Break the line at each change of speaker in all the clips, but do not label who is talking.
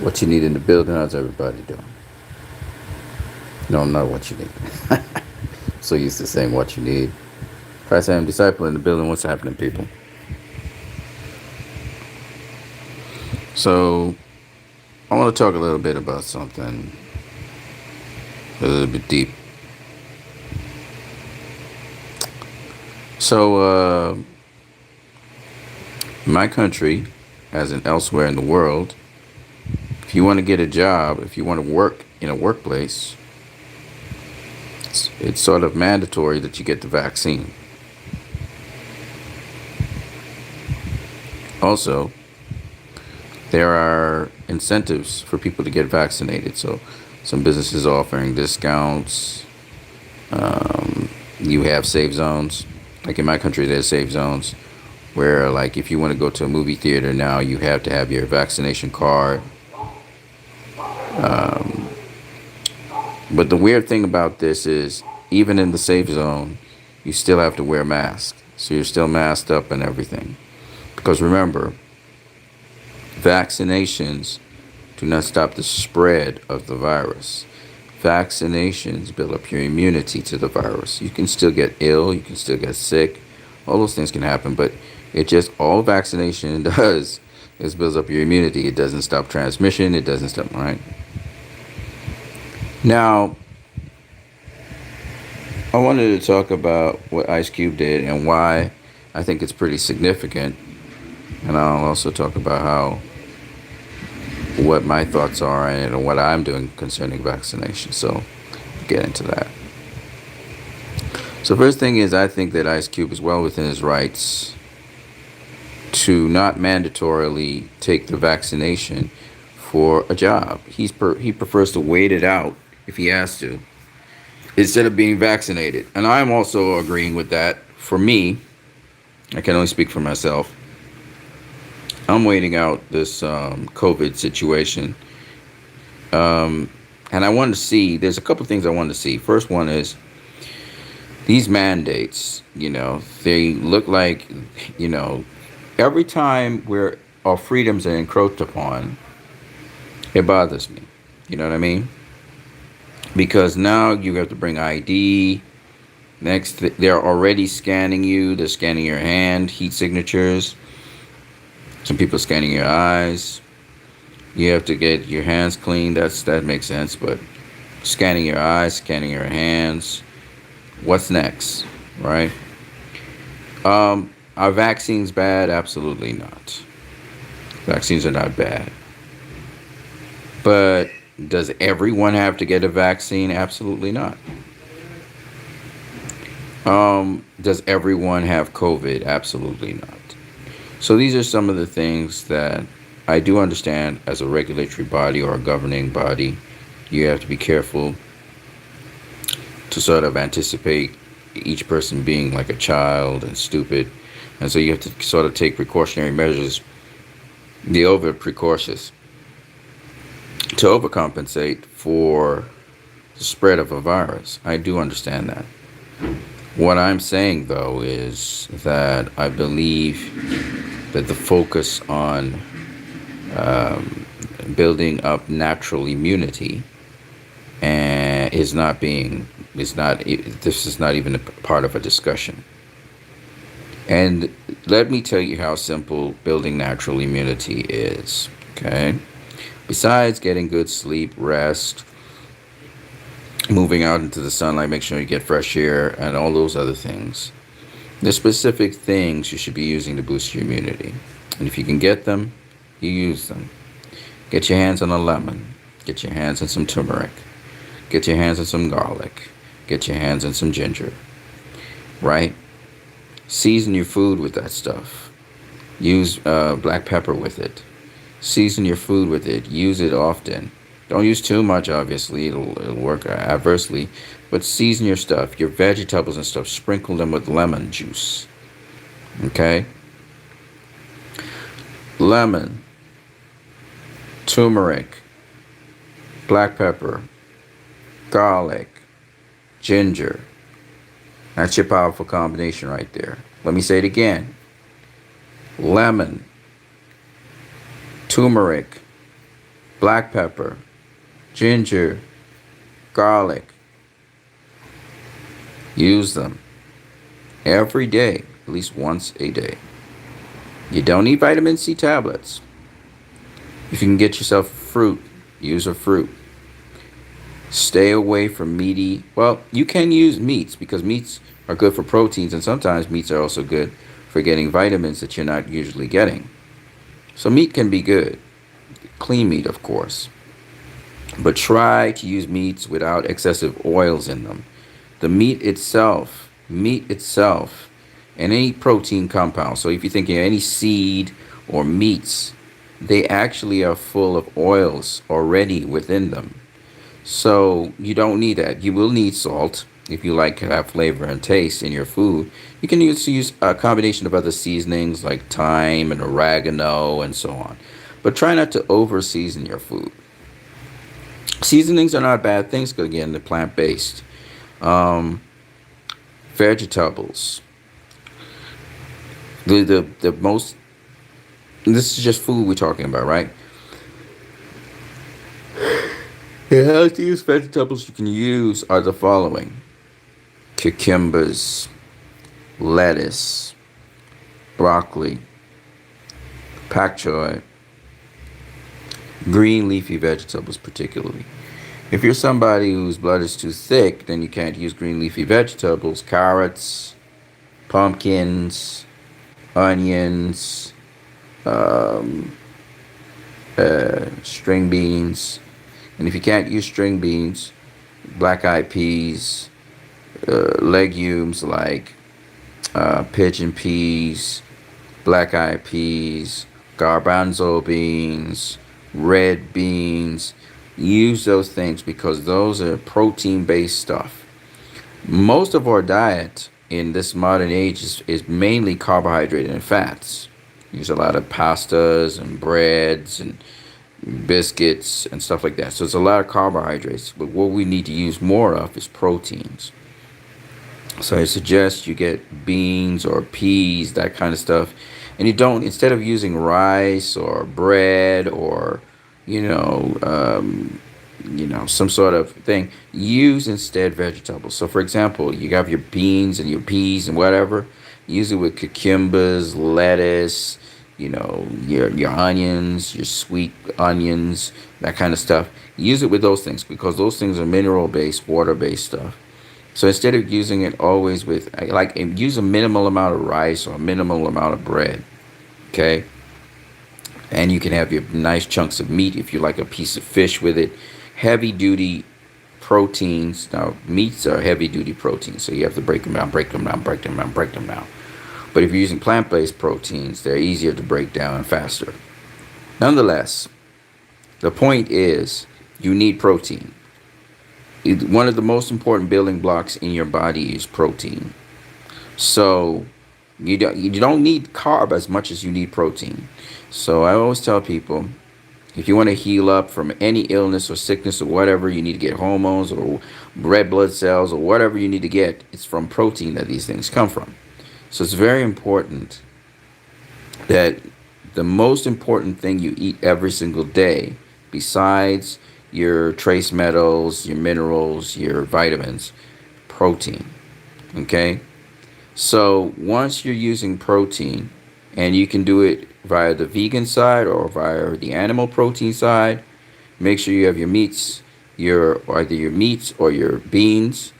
What you need in the building? How's everybody doing? No, not what you need. So used to saying what you need. Christ, I am disciple in the building. What's happening, people? So I want to talk a little bit about something a little bit deep. So, my country, as in elsewhere in the world, if you want to get a job, if you want to work in a workplace, it's sort of mandatory that you get the vaccine. Also, there are incentives for people to get vaccinated. So, some businesses offering discounts. You have safe zones. Like in my country, there's safe zones where, like, if you want to go to a movie theater now, you have to have your vaccination card. But the weird thing about this is, even in the safe zone, you still have to wear a mask. So you're still masked up and everything. Because remember, vaccinations do not stop the spread of the virus. Vaccinations build up your immunity to the virus. You can still get ill, you can still get sick, all those things can happen, but it just, all vaccination does is builds up your immunity. It doesn't stop transmission, it doesn't stop, right? Now, I wanted to talk about what Ice Cube did and why I think it's pretty significant. And I'll also talk about how what my thoughts are and what I'm doing concerning vaccination. So, get into that. So, first thing is, I think that Ice Cube is well within his rights to not mandatorily take the vaccination for a job. He prefers to wait it out if he has to, instead of being vaccinated. And I'm also agreeing with that. For me, I can only speak for myself. I'm waiting out this COVID situation. And I wanted to see, there's a couple of things I wanted to see. First one is these mandates, they look like, every time our freedoms are encroached upon, it bothers me. You know what I mean? Because now you have to bring ID. Next, they're already scanning you. They're scanning your hand, heat signatures. Some people scanning your eyes. You have to get your hands clean. That makes sense. But scanning your eyes, scanning your hands. What's next, right? Are vaccines bad? Absolutely not. Vaccines are not bad. But does everyone have to get a vaccine? Absolutely not. Does everyone have COVID? Absolutely not. So these are some of the things that I do understand as a regulatory body or a governing body. You have to be careful to sort of anticipate each person being like a child and stupid. And so you have to sort of take precautionary measures, the over precautious, to overcompensate for the spread of a virus. I do understand that. What I'm saying, though, is that I believe that the focus on building up natural immunity is not being, this is not even a part of a discussion. And let me tell you how simple building natural immunity is, okay? Besides getting good sleep, rest, moving out into the sunlight, make sure you get fresh air, and all those other things, there's specific things you should be using to boost your immunity. And if you can get them, you use them. Get your hands on a lemon. Get your hands on some turmeric. Get your hands on some garlic. Get your hands on some ginger. Right? Season your food with that stuff. Use black pepper with it. Season your food with it. Use it often. Don't use too much, obviously. It'll work adversely. But season your stuff, your vegetables and stuff. Sprinkle them with lemon juice. Okay? Lemon, turmeric, black pepper, garlic, ginger. That's your powerful combination right there. Let me say it again. Lemon, turmeric, black pepper, ginger, garlic. Use them every day, at least once a day. You don't need vitamin C tablets. If you can get yourself fruit, use a fruit. Stay away from meaty. Well, you can use meats because meats are good for proteins, and sometimes meats are also good for getting vitamins that you're not usually getting. So meat can be good. Clean meat, of course. But try to use meats without excessive oils in them. The meat itself, and any protein compound. So if you're thinking of any seed or meats, they actually are full of oils already within them. So you don't need that. You will need salt if you like to have flavor and taste in your food. You can use a combination of other seasonings like thyme and oregano and so on. But try not to over season your food. Seasonings are not bad things because again, they're plant based. Um, Vegetables. The most. This is just food we're talking about, right? The healthiest vegetables you can use are the following: cucumbers, lettuce, broccoli, pak choi, green leafy vegetables, particularly. If you're somebody whose blood is too thick, then you can't use green leafy vegetables. Carrots, pumpkins, onions, um, string beans. And if you can't use string beans, black eyed peas, legumes like pigeon peas, black eyed peas, garbanzo beans, red beans. Use those things because those are protein based stuff. Most of our diet in this modern age is mainly carbohydrate and fats. Use a lot of pastas and breads and biscuits and stuff like that. So it's a lot of carbohydrates. But what we need to use more of is proteins. So I suggest you get beans or peas, that kind of stuff. And you don't, instead of using rice or bread or, you know, some sort of thing, use instead vegetables. So for example, you have your beans and your peas and whatever. Use it with cucumbers, lettuce, your onions, your sweet onions, that kind of stuff. Use it with those things because those things are mineral based, water based stuff. So instead of using it always with, like, use a minimal amount of rice or a minimal amount of bread, okay? And you can have your nice chunks of meat if you like a piece of fish with it. Heavy duty proteins. Now, meats are heavy duty proteins, so you have to break them down, break them down, break them down, break them down. But if you're using plant based proteins, they're easier to break down and faster. Nonetheless, the point is you need protein. One of the most important building blocks in your body is protein. So you don't need carb as much as you need protein. So I always tell people, if you want to heal up from any illness or sickness or whatever, you need to get hormones or red blood cells or whatever you need to get. It's from protein that these things come from. So it's very important that the most important thing you eat every single day, besides your trace metals, your minerals, your vitamins, protein. Okay? So once you're using protein, and you can do it via the vegan side or via the animal protein side, make sure you have your meats, either your meats or your beans.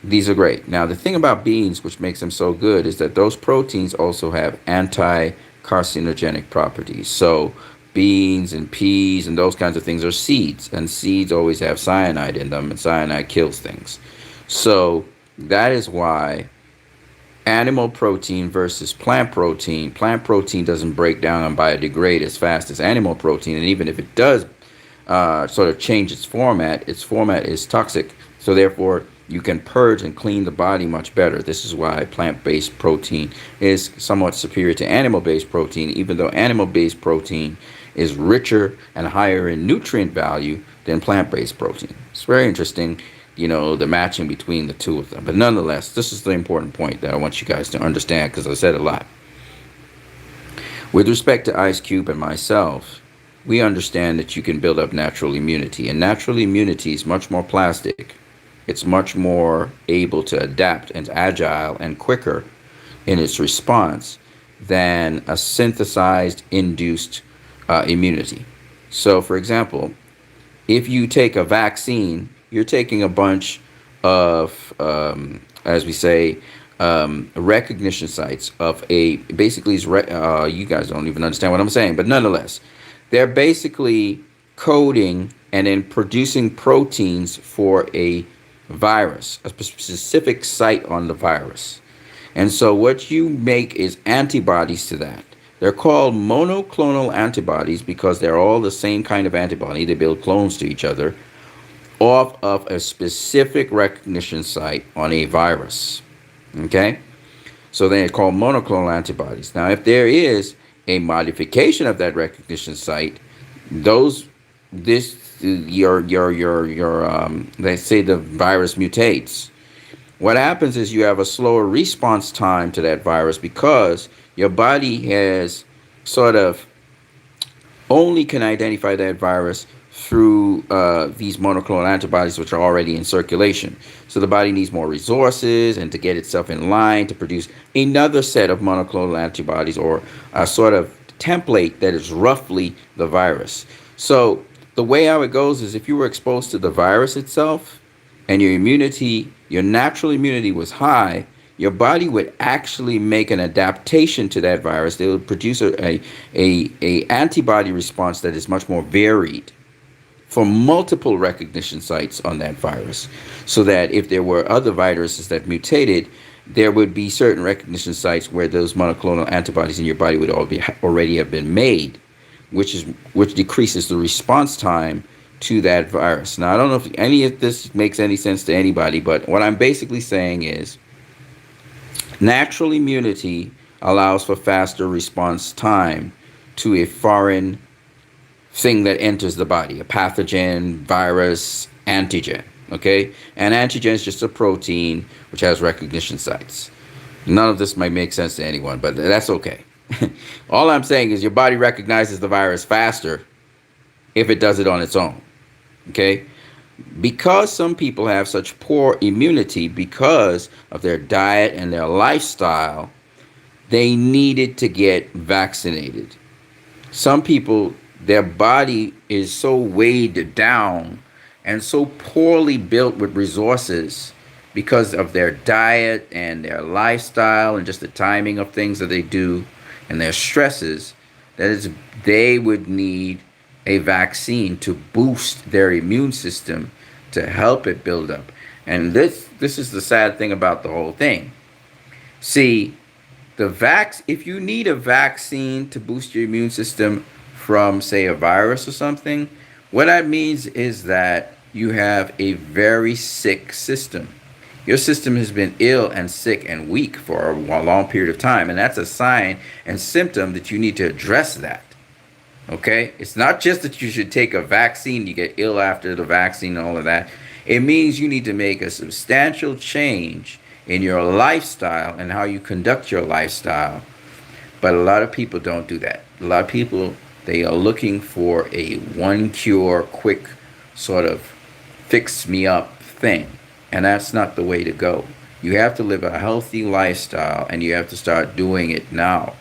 These are great. Now the thing about beans, which makes them so good, is that those proteins also have anti-carcinogenic properties. So beans and peas and those kinds of things are seeds, and seeds always have cyanide in them, and cyanide kills things. So that is why animal protein versus plant protein doesn't break down and biodegrade as fast as animal protein, and even if it does sort of change its format is toxic. So therefore you can purge and clean the body much better. This is why plant-based protein is somewhat superior to animal-based protein, even though animal-based protein is richer and higher in nutrient value than plant-based protein. It's very interesting, the matching between the two of them. But nonetheless, this is the important point that I want you guys to understand because I said a lot. With respect to Ice Cube and myself, we understand that you can build up natural immunity. And natural immunity is much more plastic. It's much more able to adapt and agile and quicker in its response than a synthesized induced immunity. So, for example, if you take a vaccine, you're taking a bunch of, as we say, recognition sites of a basically you guys don't even understand what I'm saying, but nonetheless, they're basically coding and then producing proteins for a virus, a specific site on the virus. And so what you make is antibodies to that. They're called monoclonal antibodies because they're all the same kind of antibody. They build clones to each other off of a specific recognition site on a virus. Okay? So they're called monoclonal antibodies. Now, if there is a modification of that recognition site, those this your they say the virus mutates. What happens is you have a slower response time to that virus because your body has sort of only can identify that virus through these monoclonal antibodies, which are already in circulation. So the body needs more resources and to get itself in line to produce another set of monoclonal antibodies or a sort of template that is roughly the virus. So the way how it goes is if you were exposed to the virus itself and your natural immunity was high, your body would actually make an adaptation to that virus. They would produce a antibody response that is much more varied for multiple recognition sites on that virus, so that if there were other viruses that mutated, there would be certain recognition sites where those monoclonal antibodies in your body would already have been made, which decreases the response time to that virus. Now, I don't know if any of this makes any sense to anybody, but what I'm basically saying is natural immunity allows for faster response time to a foreign thing that enters the body, a pathogen, virus, antigen. Okay? An antigen is just a protein which has recognition sites. None of this might make sense to anyone, but that's okay. All I'm saying is your body recognizes the virus faster if it does it on its own. Okay? Because some people have such poor immunity because of their diet and their lifestyle, they needed to get vaccinated. Some people, their body is so weighed down and so poorly built with resources because of their diet and their lifestyle and just the timing of things that they do and their stresses, they would need a vaccine to boost their immune system to help it build up. And this is the sad thing about the whole thing. See, if you need a vaccine to boost your immune system from, say, a virus or something, what that means is that you have a very sick system. Your system has been ill and sick and weak for a long period of time, and that's a sign and symptom that you need to address that. Okay? It's not just that you should take a vaccine, you get ill after the vaccine and all of that. It means you need to make a substantial change in your lifestyle and how you conduct your lifestyle. But a lot of people don't do that. A lot of people, they are looking for a one cure, quick sort of fix me up thing. And that's not the way to go. You have to live a healthy lifestyle and you have to start doing it now.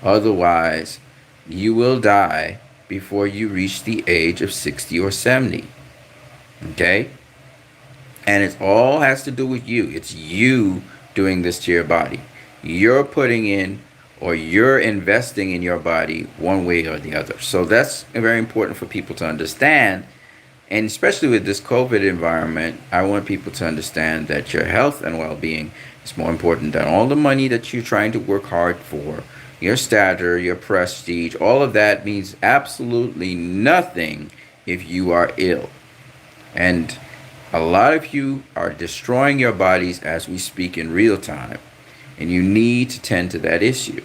Otherwise, you will die before you reach the age of 60 or 70. Okay? And it all has to do with you. It's you doing this to your body. You're putting in or you're investing in your body one way or the other. So that's very important for people to understand. And especially with this COVID environment, I want people to understand that your health and well-being is more important than all the money that you're trying to work hard for. Your stature, your prestige, all of that means absolutely nothing if you are ill. And a lot of you are destroying your bodies as we speak in real time. And you need to tend to that issue.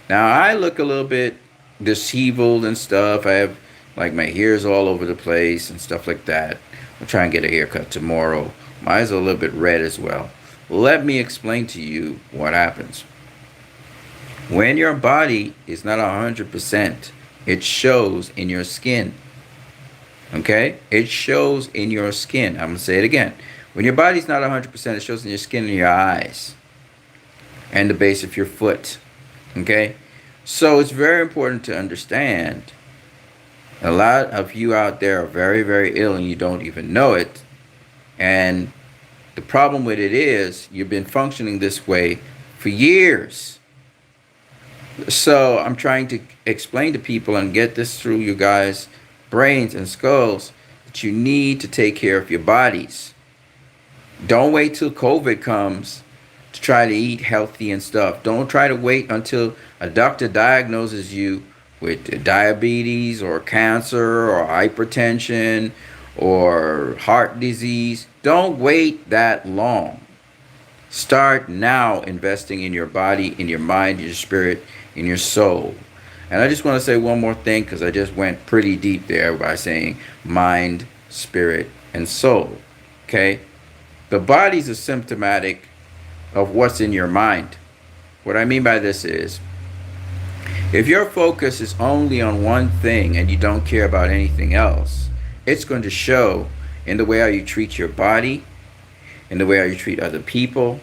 Now, I look a little bit disheveled and stuff. I have, like, my hair's all over the place and stuff like that. I'll try and get a haircut tomorrow. My eyes are a little bit red as well. Let me explain to you what happens. When your body is not 100% It shows in your skin. Okay? It shows in your skin. I'm going to say it again. When your body's not 100%, it shows in your skin and your eyes and the base of your foot. Okay? So it's very important to understand a lot of you out there are very, very ill and you don't even know it. And the problem with it is you've been functioning this way for years. So I'm trying to explain to people and get this through you guys' brains and skulls that you need to take care of your bodies. Don't wait till COVID comes to try to eat healthy and stuff. Don't try to wait until a doctor diagnoses you with diabetes or cancer or hypertension or heart disease. Don't wait that long. Start now investing in your body, in your mind, your spirit, in your soul. And I just want to say one more thing because I just went pretty deep there by saying mind, spirit, and soul. Okay? The body's a symptomatic of what's in your mind. What I mean by this is, if your focus is only on one thing and you don't care about anything else, it's going to show in the way how you treat your body, in the way how you treat other people,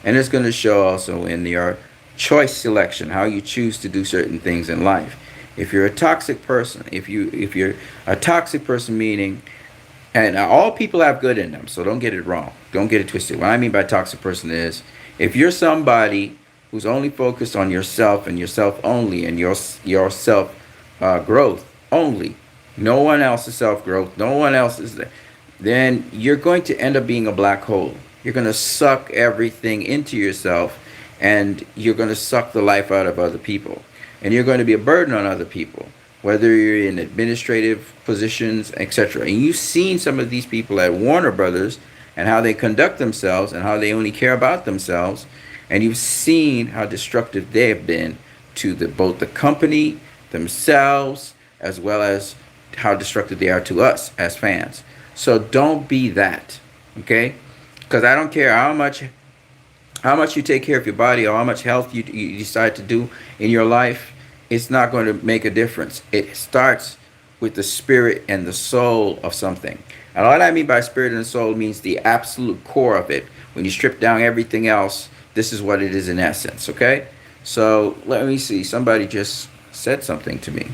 and it's going to show also in your choice selection, how you choose to do certain things in life. If you're a toxic person, if you're a toxic person, meaning, and all people have good in them, so don't get it wrong, don't get it twisted. What I mean by toxic person is, if you're somebody who's only focused on yourself and yourself only and your self growth only, no one else's self growth, no one else is there, then you're going to end up being a black hole. You're going to suck everything into yourself and you're going to suck the life out of other people. And you're going to be a burden on other people, whether you're in administrative positions, etc. And you've seen some of these people at Warner Brothers and how they conduct themselves and how they only care about themselves. And you've seen how destructive they have been to both the company, themselves, as well as how destructive they are to us as fans. So don't be that, okay? Because I don't care how much you take care of your body or how much health you decide to do in your life, it's not going to make a difference. It starts with the spirit and the soul of something. And what I mean by spirit and soul means the absolute core of it. When you strip down everything else, this is what it is in essence, okay? So let me see. Somebody just said something to me.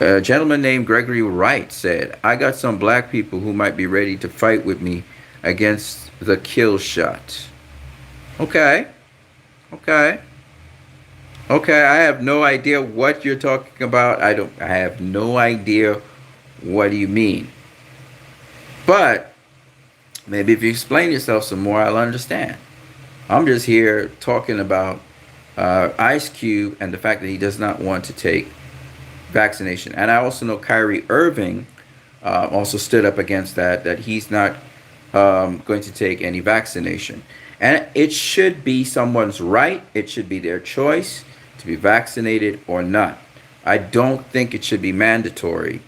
A gentleman named Gregory Wright said, I got some black people who might be ready to fight with me against the kill shot. Okay. I have no idea what you're talking about. I have no idea what do you mean. But maybe if you explain yourself some more, I'll understand. I'm just here talking about Ice Cube and the fact that he does not want to take vaccination. And I also know Kyrie Irving also stood up against that he's not going to take any vaccination. And it should be someone's right. It should be their choice to be vaccinated or not. I don't think it should be mandatory.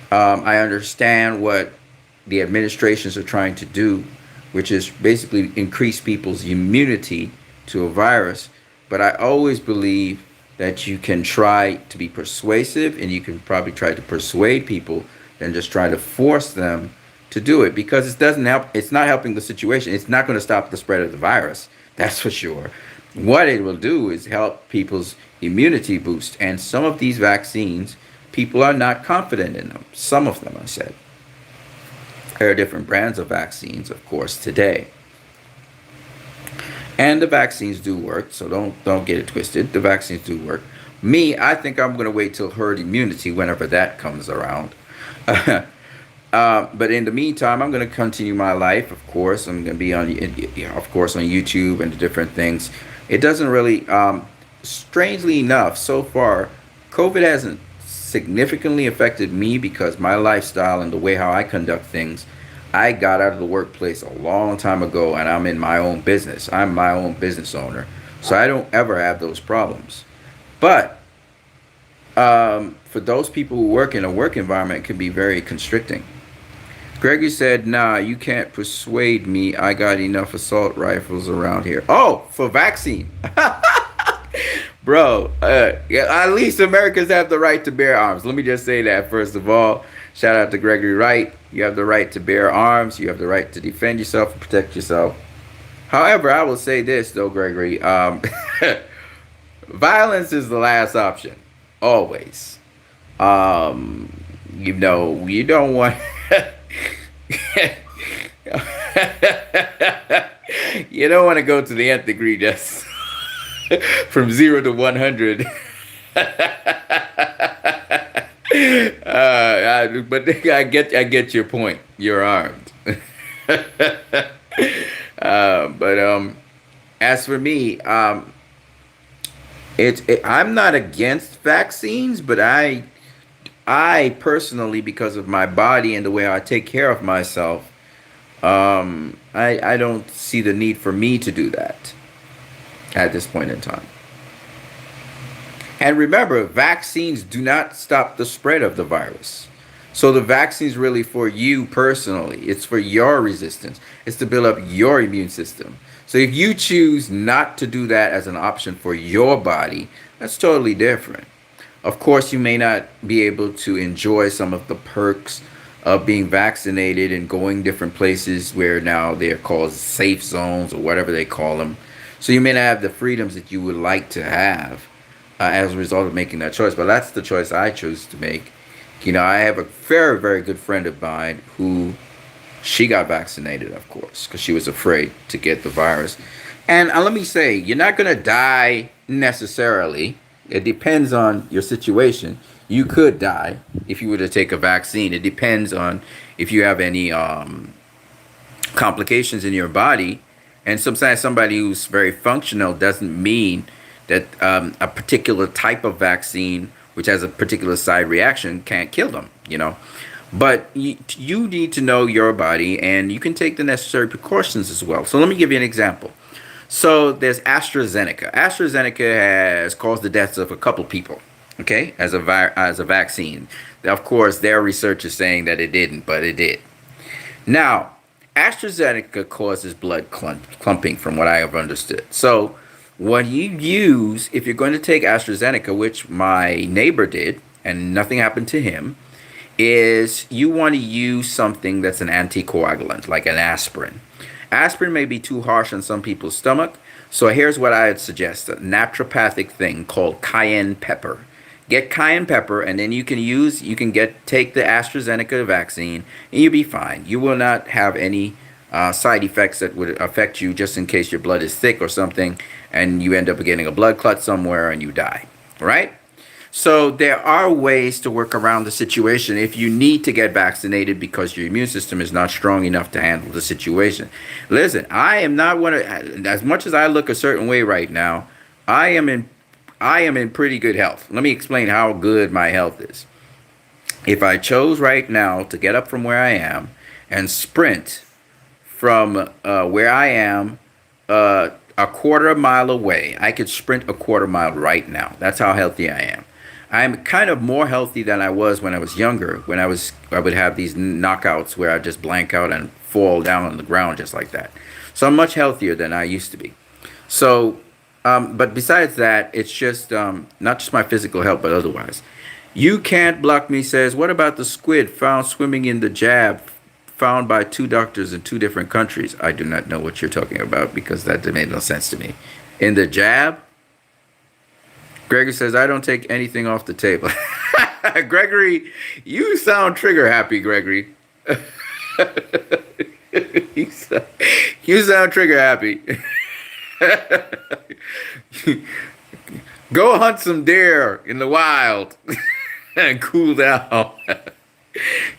I understand what the administrations are trying to do, which is basically increase people's immunity to a virus. But I always believe that you can try to be persuasive and you can probably try to persuade people than just try to force them to do it, because it doesn't help. It's not helping the situation. It's not going to stop the spread of the virus. That's for sure. What it will do is help people's immunity boost. And some of these vaccines, people are not confident in them. Some of them, I said. There are different brands of vaccines, of course, today. And the vaccines do work, so don't get it twisted. The vaccines do work. I think I'm going to wait till herd immunity whenever that comes around. But in the meantime, I'm going to continue my life, of course. I'm going to be on YouTube and different things. It doesn't really, strangely enough, so far, COVID hasn't significantly affected me because my lifestyle and the way how I conduct things, I got out of the workplace a long time ago and I'm in my own business. I'm my own business owner. So I don't ever have those problems. But for those people who work in a work environment, it can be very constricting. Gregory said, nah, you can't persuade me. I got enough assault rifles around here. Oh, for vaccine. Bro, yeah, at least Americans have the right to bear arms. Let me just say that first of all. Shout out to Gregory Wright. You have the right to bear arms. You have the right to defend yourself and protect yourself. However, I will say this though, Gregory. Violence is the last option, always. You don't want. You don't want to go to the nth degree just from 0 to 100. But I get your point. You're armed. But as for me, I'm not against vaccines, but I personally, because of my body and the way I take care of myself, I don't see the need for me to do that at this point in time. And remember, vaccines do not stop the spread of the virus. So the vaccine is really for you personally. It's for your resistance. It's to build up your immune system. So if you choose not to do that as an option for your body, that's totally different. Of course, you may not be able to enjoy some of the perks of being vaccinated and going different places where now they're called safe zones or whatever they call them. So you may not have the freedoms that you would like to have as a result of making that choice. But that's the choice I chose to make. I have a very, very good friend of mine who she got vaccinated, of course, because she was afraid to get the virus. And let me say, you're not going to die necessarily. It depends on your situation. You could die if you were to take a vaccine. It depends on if you have any complications in your body. And sometimes somebody who's very functional doesn't mean that a particular type of vaccine, which has a particular side reaction, can't kill them. But you need to know your body, and you can take the necessary precautions as well. So let me give you an example. So there's AstraZeneca. AstraZeneca has caused the deaths of a couple people, okay, as a vaccine. Of course, their research is saying that it didn't, but it did. Now, AstraZeneca causes blood clumping, from what I have understood. So what you use, if you're going to take AstraZeneca, which my neighbor did, and nothing happened to him, is you want to use something that's an anticoagulant, like an aspirin. Aspirin may be too harsh on some people's stomach, so here's what I'd suggest: a naturopathic thing called cayenne pepper. Get cayenne pepper, and then you can take the AstraZeneca vaccine, and you'll be fine. You will not have any side effects that would affect you, just in case your blood is thick or something, and you end up getting a blood clot somewhere and you die. Right? So there are ways to work around the situation if you need to get vaccinated because your immune system is not strong enough to handle the situation. Listen, I am not one of, as much as I look a certain way right now, I am in pretty good health. Let me explain how good my health is. If I chose right now to get up from where I am and sprint from where I am a quarter mile away, I could sprint a quarter mile right now. That's how healthy I am. I'm kind of more healthy than I was when I was younger. I would have these knockouts where I just blank out and fall down on the ground just like that. So I'm much healthier than I used to be. So, but besides that, it's just not just my physical health, but otherwise. You Can't Block Me says, what about the squid found swimming in the jab found by 2 doctors in 2 different countries? I do not know what you're talking about because that made no sense to me. In the jab? Gregory says, I don't take anything off the table. Gregory, you sound trigger happy, Gregory. You sound trigger happy. Go hunt some deer in the wild and cool down.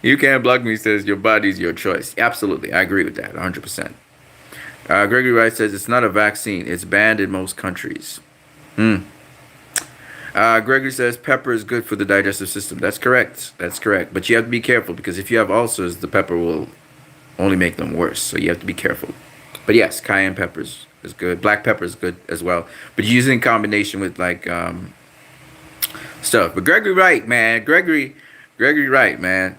You Can't Block Me says, your body's your choice. Absolutely. I agree with that 100%. Gregory Wright says, it's not a vaccine. It's banned in most countries. Gregory says pepper is good for the digestive system. That's correct. That's correct. But you have to be careful because if you have ulcers, the pepper will only make them worse. So you have to be careful. But yes, cayenne pepper is good. Black pepper is good as well. But use it in combination with like stuff. But Gregory Wright, man. Gregory Wright, man.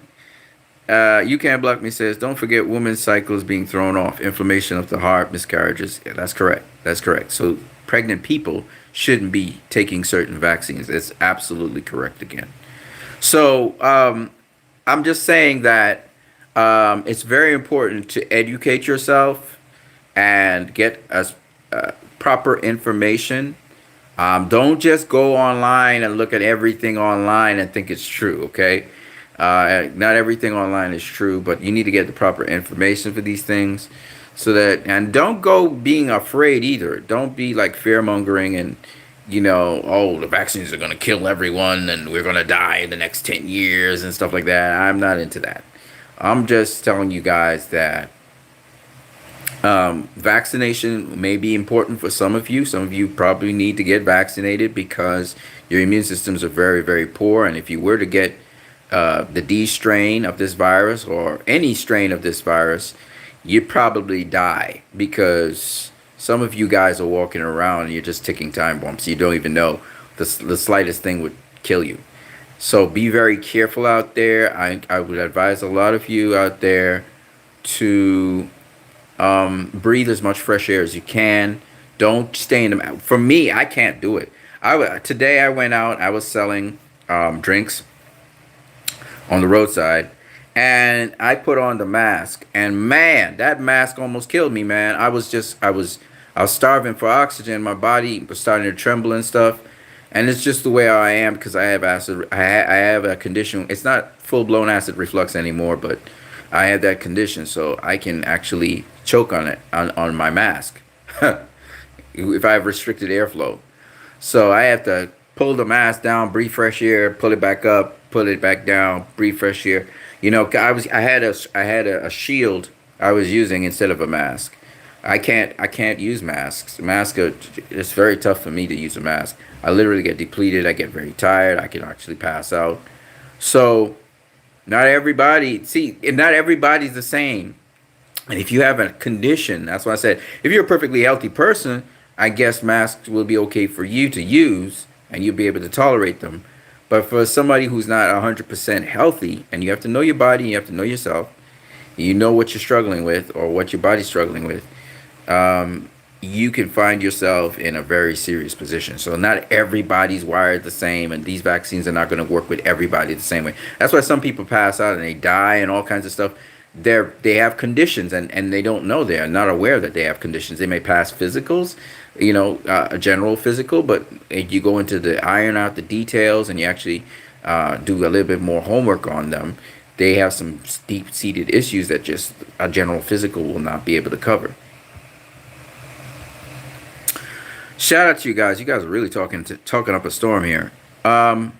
You Can't Block Me says, don't forget women's cycles being thrown off. Inflammation of the heart, miscarriages. Yeah, that's correct. That's correct. So pregnant people shouldn't be taking certain vaccines. It's absolutely correct again. So I'm just saying that it's very important to educate yourself and get us proper information. Don't just go online and look at everything online and think it's true, okay? Not everything online is true, but you need to get the proper information for these things so that, and don't go being afraid either. Don't be like fear mongering and, oh, the vaccines are going to kill everyone and we're going to die in the next 10 years and stuff like that. I'm not into that. I'm just telling you guys that vaccination may be important for some of you. Some of you probably need to get vaccinated because your immune systems are very, very poor. And if you were to get the D strain of this virus or any strain of this virus, you'd probably die because some of you guys are walking around and you're just ticking time bombs. You don't even know the slightest thing would kill you. So be very careful out there. I would advise a lot of you out there to breathe as much fresh air as you can. Don't stay in the. For me, I can't do it. Today I went out. I was selling drinks on the roadside, and I put on the mask. And man, that mask almost killed me, man. I was starving for oxygen. My body was starting to tremble and stuff. And it's just the way I am because I have acid. I have a condition. It's not full blown acid reflux anymore, but I have that condition, so I can actually choke on it on my mask if I have restricted airflow. So I have to pull the mask down, breathe fresh air, pull it back up, pull it back down, breathe fresh air. I had a shield I was using instead of a mask. I can't use masks. It's very tough for me to use a mask. I literally get depleted. I get very tired. I can actually pass out. So not everybody's the same. And if you have a condition, that's why I said, if you're a perfectly healthy person, I guess masks will be okay for you to use and you'll be able to tolerate them. But for somebody who's not 100% healthy, and you have to know your body, you have to know yourself, you know what you're struggling with or what your body's struggling with, you can find yourself in a very serious position. So not everybody's wired the same, and these vaccines are not going to work with everybody the same way. That's why some people pass out and they die and all kinds of stuff. They have conditions and they don't know, they're not aware that they have conditions. They may pass physicals, a general physical, but if you go into the iron out the details and you actually do a little bit more homework on them, they have some deep-seated issues that just a general physical will not be able to cover. Shout out to you guys. You guys are really talking up a storm here. I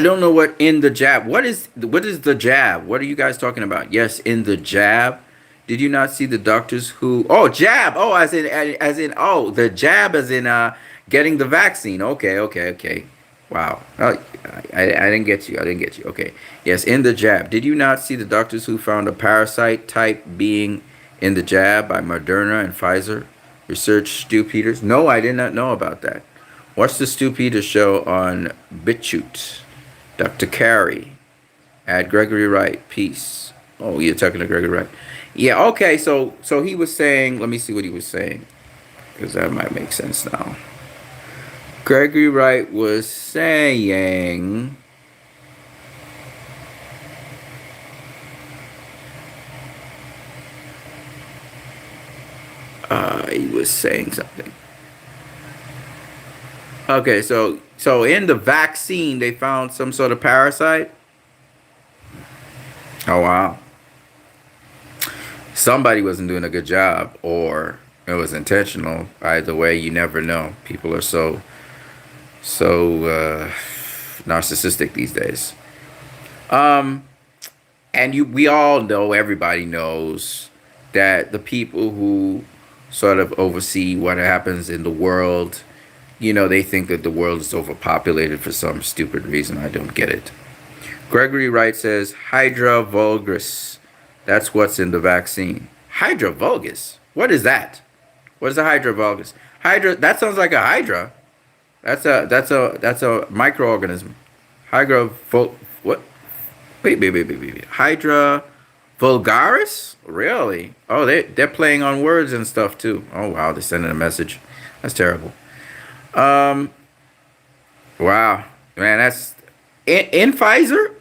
don't know what in the jab. What is the jab? What are you guys talking about? Yes, in the jab. Did you not see the doctors who? Oh, jab. Oh, as in. Oh, the jab as in getting the vaccine. Okay. Wow. I didn't get you. Okay. Yes, in the jab. Did you not see the doctors who found a parasite type being in the jab by Moderna and Pfizer? Research Stu Peters. No, I did not know about that. Watch the Stu Peters show on BitChute. Dr. Carey. At Gregory Wright. Peace. Oh, you're talking to Gregory Wright. Yeah, okay, so he was saying, let me see what he was saying, because that might make sense now. Gregory Wright was saying, he was saying something. Okay, so in the vaccine, they found some sort of parasite. Oh, wow. Somebody wasn't doing a good job, or it was intentional. Either way, you never know. People are so narcissistic these days. We all know, everybody knows that the people who sort of oversee what happens in the world, they think that the world is overpopulated for some stupid reason. I don't get it. Gregory Wright says, Hydra vulgus. That's what's in the vaccine. Hydra vulgus? What is that? What is a Hydra vulgus? Hydra, that sounds like a hydra. That's a microorganism. What? Wait. Hydra Vulgaris? Really? Oh, they're playing on words and stuff too. Oh wow, they're sending a message. That's terrible. Um, wow, man, that's in Pfizer,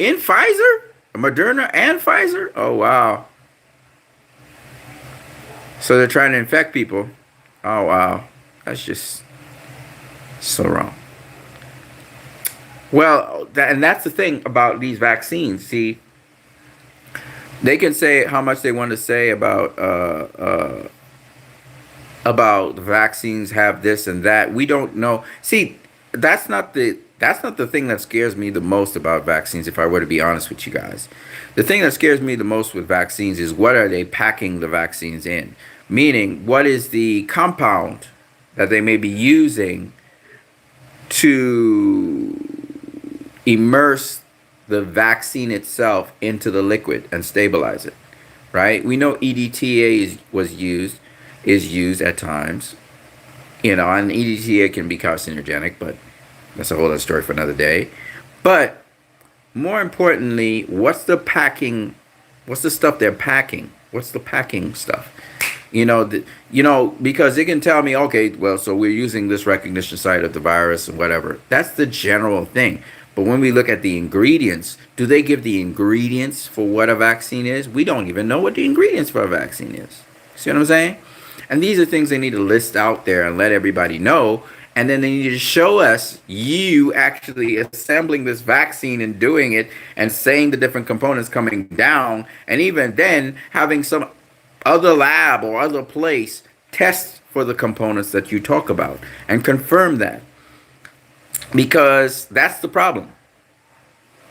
Moderna, and Pfizer. Oh wow. So they're trying to infect people. Oh wow, that's just so wrong. Well, and that's the thing about these vaccines. See, they can say how much they want to say about vaccines have this and that. We don't know. See, that's not the thing that scares me the most about vaccines. If I were to be honest with you guys, the thing that scares me the most with vaccines is what are they packing the vaccines in? Meaning, what is the compound that they may be using to immerse the vaccine itself into the liquid and stabilize it, right? We know EDTA is used at times, and EDTA can be carcinogenic, but that's a whole other story for another day. But more importantly, what's the packing? What's the stuff they're packing? What's the packing stuff? Because it can tell me, okay, well, so we're using this recognition site of the virus and whatever. That's the general thing. But when we look at the ingredients, do they give the ingredients for what a vaccine is? We don't even know what the ingredients for a vaccine is. See what I'm saying? And these are things they need to list out there and let everybody know. And then they need to show us you actually assembling this vaccine and doing it and saying the different components coming down. And even then having some other lab or other place test for the components that you talk about and confirm that, because that's the problem.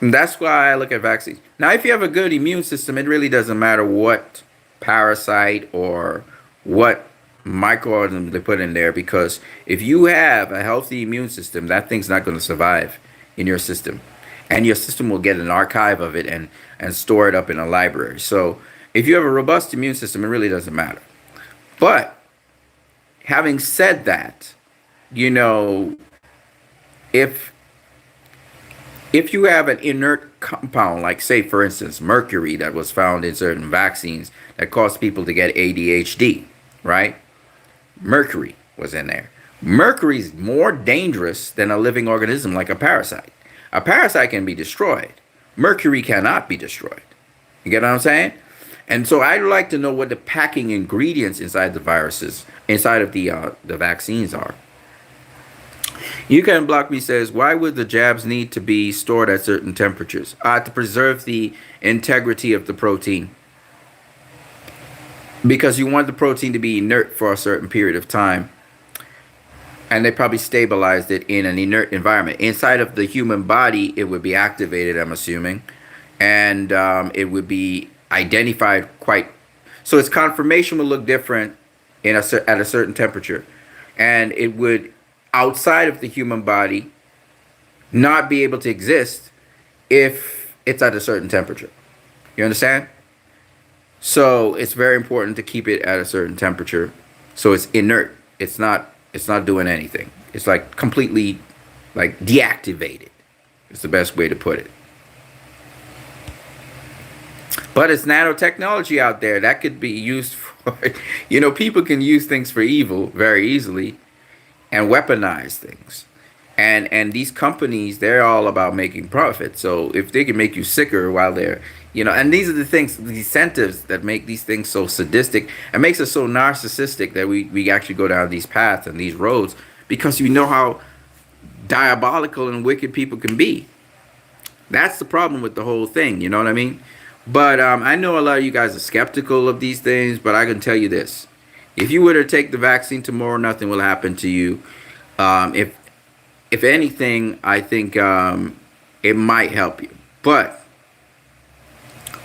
And that's why I look at vaccines. Now, if you have a good immune system, it really doesn't matter what parasite or what microorganism they put in there, because if you have a healthy immune system, that thing's not going to survive in your system, and your system will get an archive of it and store it up in a library. So if you have a robust immune system, it really doesn't matter. But having said that, if you have an inert compound, like say for instance mercury that was found in certain vaccines that caused people to get ADHD, right? Mercury was in there. Mercury is more dangerous than a living organism like a parasite. A parasite can be destroyed. Mercury cannot be destroyed. You get what I'm saying? And so I'd like to know what the packing ingredients inside the viruses, inside of the vaccines are. You Can Block Me says, why would the jabs need to be stored at certain temperatures? To preserve the integrity of the protein. Because you want the protein to be inert for a certain period of time. And they probably stabilized it in an inert environment. Inside of the human body, it would be activated, I'm assuming. And it would be identified so its conformation will look different at a certain temperature, and it would outside of the human body not be able to exist if it's at a certain temperature. You understand? So it's very important to keep it at a certain temperature so it's inert. It's not doing anything. It's like completely like deactivated. It's the best way to put it. But it's nanotechnology out there that could be used for, people can use things for evil very easily and weaponize things. And these companies, they're all about making profit. So if they can make you sicker while they're, and these are the things, the incentives that make these things so sadistic and makes us so narcissistic that we actually go down these paths and these roads, because you know how diabolical and wicked people can be. That's the problem with the whole thing. You know what I mean? But I know a lot of you guys are skeptical of these things, but I can tell you this. If you were to take the vaccine tomorrow, nothing will happen to you. If anything, I think it might help you. But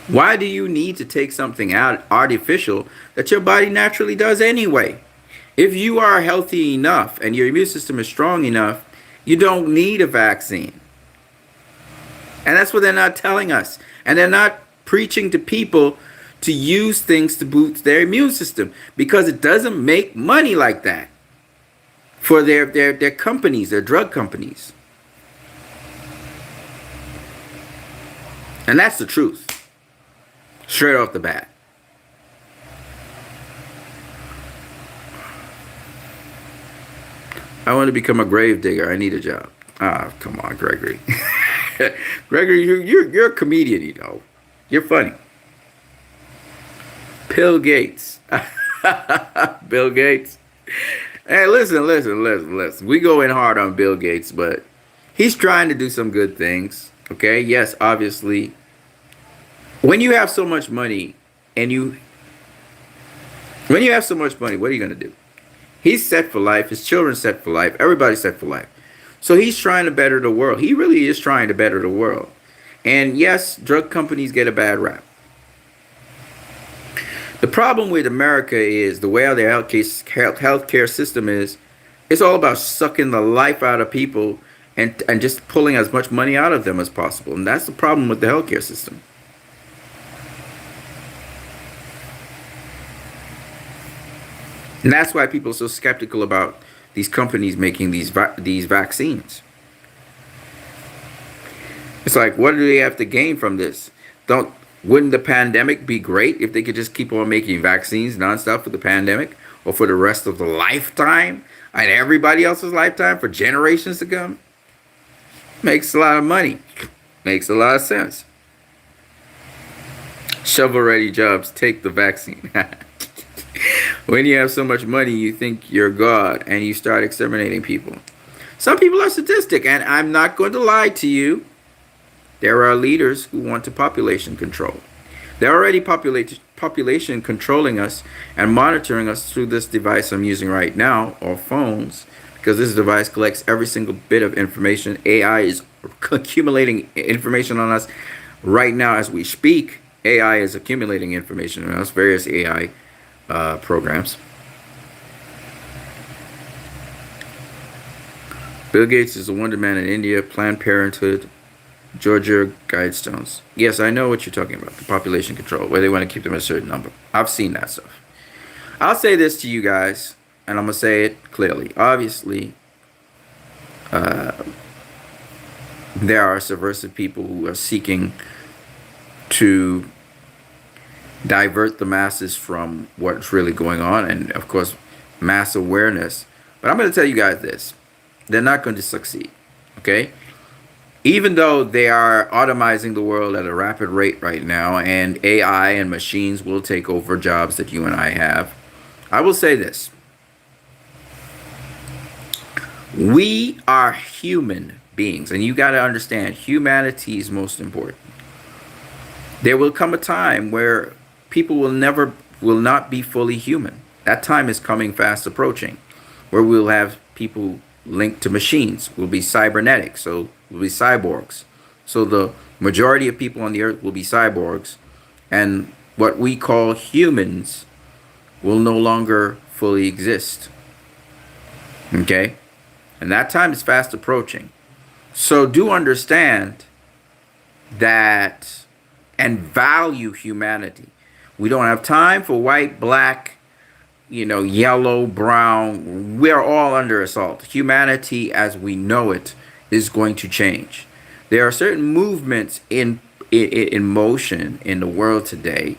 why do you need to take something out artificial that your body naturally does anyway? If you are healthy enough and your immune system is strong enough, you don't need a vaccine. And that's what they're not telling us. And they're not preaching to people to use things to boost their immune system, because it doesn't make money like that for their companies, their drug companies. And that's the truth. Straight off the bat. I want to become a grave digger. I need a job. Ah, come on, Gregory. Gregory, you're a comedian, you know. You're funny. Bill Gates. Bill Gates. Hey, listen. We go in hard on Bill Gates, but he's trying to do some good things. Okay? Yes, obviously. When you have so much money and when you have so much money, what are you going to do? He's set for life. His children set for life. Everybody's set for life. So he's trying to better the world. He really is trying to better the world. And yes, drug companies get a bad rap. The problem with America is the way how their healthcare system is, it's all about sucking the life out of people and just pulling as much money out of them as possible. And that's the problem with the healthcare system. And that's why people are so skeptical about these companies making these vaccines. It's like, what do they have to gain from this? Wouldn't the pandemic be great if they could just keep on making vaccines nonstop for the pandemic or for the rest of the lifetime and everybody else's lifetime for generations to come? Makes a lot of money. Makes a lot of sense. Shovel-ready jobs, take the vaccine. When you have so much money, you think you're God and you start exterminating people. Some people are sadistic, and I'm not going to lie to you. There are leaders who want to population control. They're already population controlling us and monitoring us through this device I'm using right now, or phones, because this device collects every single bit of information. AI is accumulating information on us right now as we speak. AI is accumulating information on us, various AI programs. Bill Gates is a wonder man in India, Planned Parenthood, Georgia Guidestones. Yes, I know what you're talking about. The population control, where they want to keep them at a certain number. I've seen that stuff. I'll say this to you guys, and I'm going to say it clearly. Obviously, there are subversive people who are seeking to divert the masses from what's really going on, and of course mass awareness. But I'm going to tell you guys this: they're not going to succeed. Okay, even though they are automizing the world at a rapid rate right now, and AI and machines will take over jobs that you and I have, I will say this: we are human beings, and you got to understand, humanity is most important. There will come a time where people will not be fully human. That time is coming fast approaching, where we'll have people linked to machines. We'll be cybernetic, so we'll be cyborgs. So the majority of people on the earth will be cyborgs, and what we call humans will no longer fully exist. Okay? And that time is fast approaching. So do understand that and value humanity. We don't have time for white, black, yellow, brown. We're all under assault. Humanity as we know it is going to change. There are certain movements in motion in the world today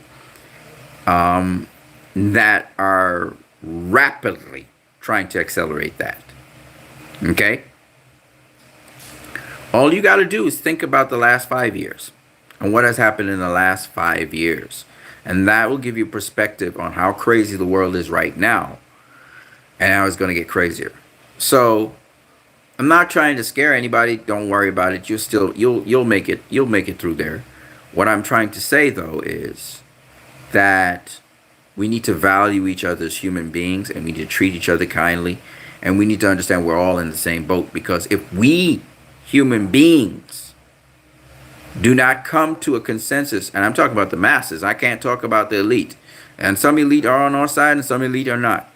that are rapidly trying to accelerate that. Okay? All you got to do is think about the last 5 years and what has happened in the last 5 years. And that will give you perspective on how crazy the world is right now and how it's going to get crazier. So I'm not trying to scare anybody. Don't worry about it. You'll make it. You'll make it through there. What I'm trying to say, though, is that we need to value each other as human beings, and we need to treat each other kindly, and we need to understand we're all in the same boat. Because if we human beings do not come to a consensus, and I'm talking about the masses, I can't talk about the elite, and some elite are on our side and some elite are not,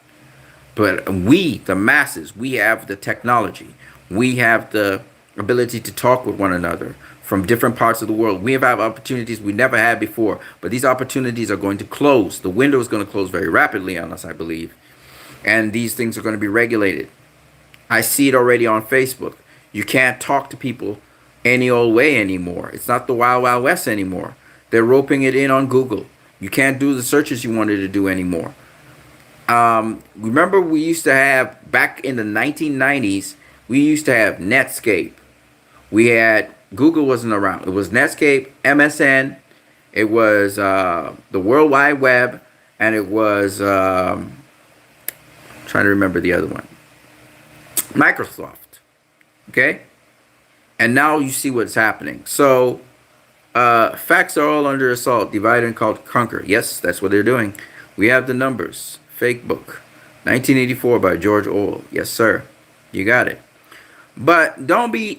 but we, the masses, we have the technology, we have the ability to talk with one another from different parts of the world. We have opportunities we never had before, but these opportunities are going to close. The window is going to close very rapidly on us, I believe, and these things are going to be regulated. I see it already on Facebook. You can't talk to people any old way anymore. It's not the Wild Wild West anymore. They're roping it in on Google. You can't do the searches you wanted to do anymore. Remember we used to have, back in the 1990s, we used to have Netscape. We had, Google wasn't around. It was Netscape, MSN, it was the World Wide Web, and it was, trying to remember the other one, Microsoft. Okay? And now you see what's happening. So, facts are all under assault. Divide and conquer. Yes, that's what they're doing. We have the numbers. Fake book. 1984 by George Orwell. Yes, sir. You got it. But don't be,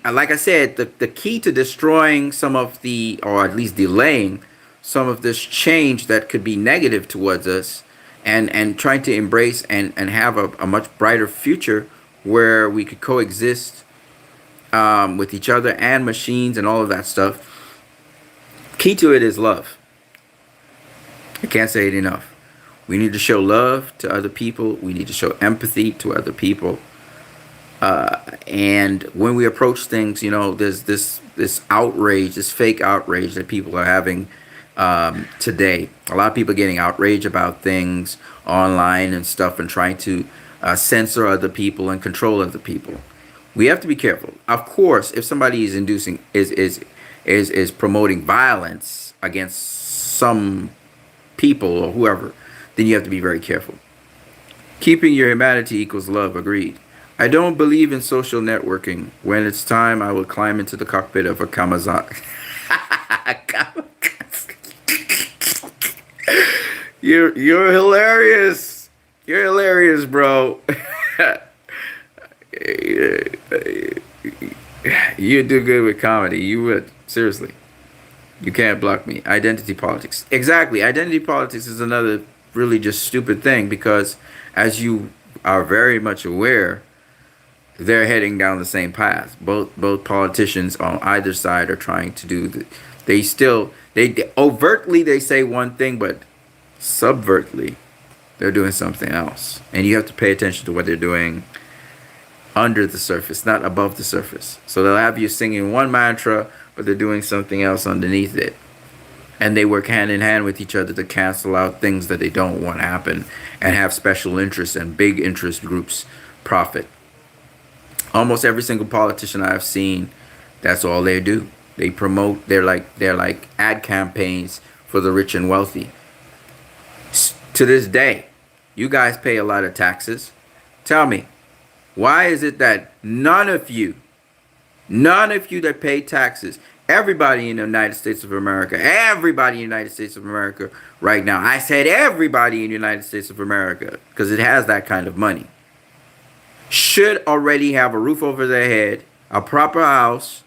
like I said, the key to destroying some of the, or at least delaying some of this change that could be negative towards us, and trying to embrace and have a much brighter future where we could coexist with each other and machines and all of that stuff. Key to it is love. I can't say it enough. We need to show love to other people. We need to show empathy to other people. And when we approach things, you know, there's this outrage, this fake outrage that people are having today. A lot of people are getting outraged about things online and stuff, and trying to censor other people and control other people. We have to be careful. Of course, if somebody is inducing is promoting violence against some people or whoever, then you have to be very careful. Keeping your humanity equals love. Agreed. I don't believe in social networking. When it's time, I will climb into the cockpit of a Kamazaki. You're hilarious. You're hilarious, bro. You do good with comedy. You would. Seriously. You can't block me. Identity politics. Exactly. Identity politics is another really just stupid thing, because as you are very much aware, they're heading down the same path. Both politicians on either side are trying to do they overtly they say one thing, but subvertly they're doing something else. And you have to pay attention to what they're doing under the surface, not above the surface. So they'll have you singing one mantra, but they're doing something else underneath it. And they work hand in hand with each other to cancel out things that they don't want to happen, and have special interests and big interest groups profit. Almost every single politician I've seen, that's all they do. They promote, they're like ad campaigns for the rich and wealthy. To this day, you guys pay a lot of taxes. Tell me, why is it that none of you that pay taxes, everybody in the United States of America, everybody in the United States of America right now, I said everybody in the United States of America, because it has that kind of money, should already have a roof over their head, a proper house,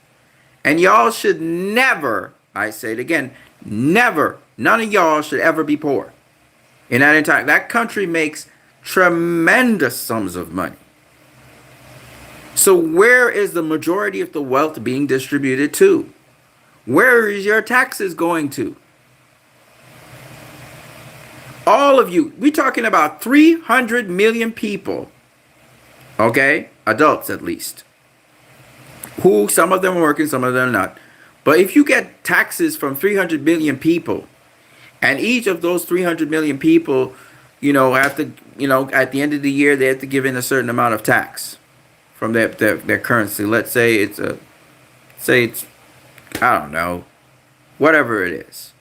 and y'all should never, I say it again, never, none of y'all should ever be poor. In that country makes tremendous sums of money. So where is the majority of the wealth being distributed to? Where is your taxes going to? All of you, we're talking about 300 million people. Okay, adults at least, who some of them are working, some of them not. But if you get taxes from 300 million people, and each of those 300 million people, have to, at the end of the year, they have to give in a certain amount of tax from their currency. Let's say it's I don't know, whatever it is.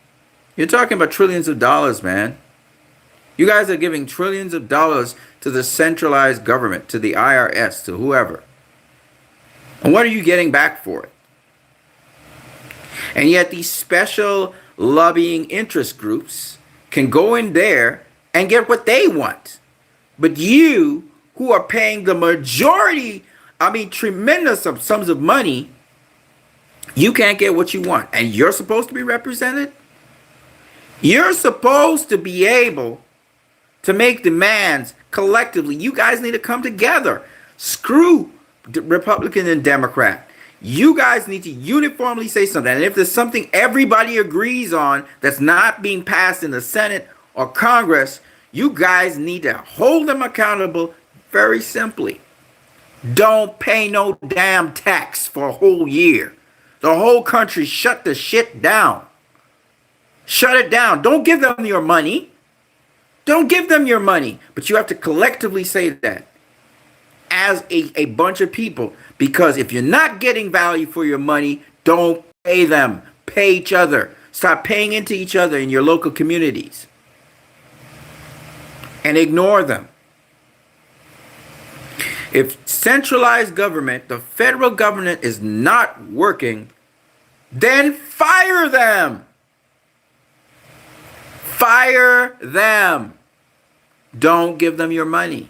You're talking about trillions of dollars, man. You guys are giving trillions of dollars to the centralized government, to the IRS, to whoever. And what are you getting back for it? And yet these special lobbying interest groups can go in there and get what they want. But you, who are paying the majority, tremendous sums of money, you can't get what you want. And you're supposed to be represented? You're supposed to be able to make demands collectively. You guys need to come together. Screw Republican and Democrat. You guys need to uniformly say something. And if there's something everybody agrees on that's not being passed in the Senate or Congress, you guys need to hold them accountable very simply. Don't pay no damn tax for a whole year. The whole country shut the shit down.
Shut it down. Don't give them your money. Don't give them your money. But you have to collectively say that as a bunch of people. Because if you're not getting value for your money, don't pay them. Pay each other. Stop paying into each other in your local communities. And ignore them. If centralized government, the federal government, is not working, then fire them. Fire them. Don't give them your money.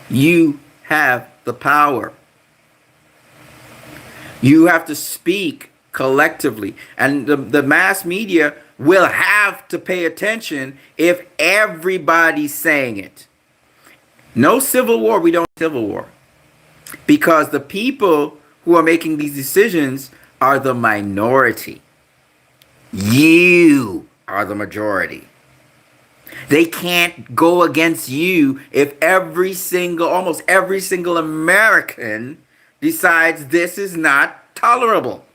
You have the power. You have to speak collectively. And the mass media will have to pay attention if everybody's saying it. No civil war, we don't civil war. Because the people who are making these decisions are the minority. You are the majority. They can't go against you if almost every single American decides this is not tolerable.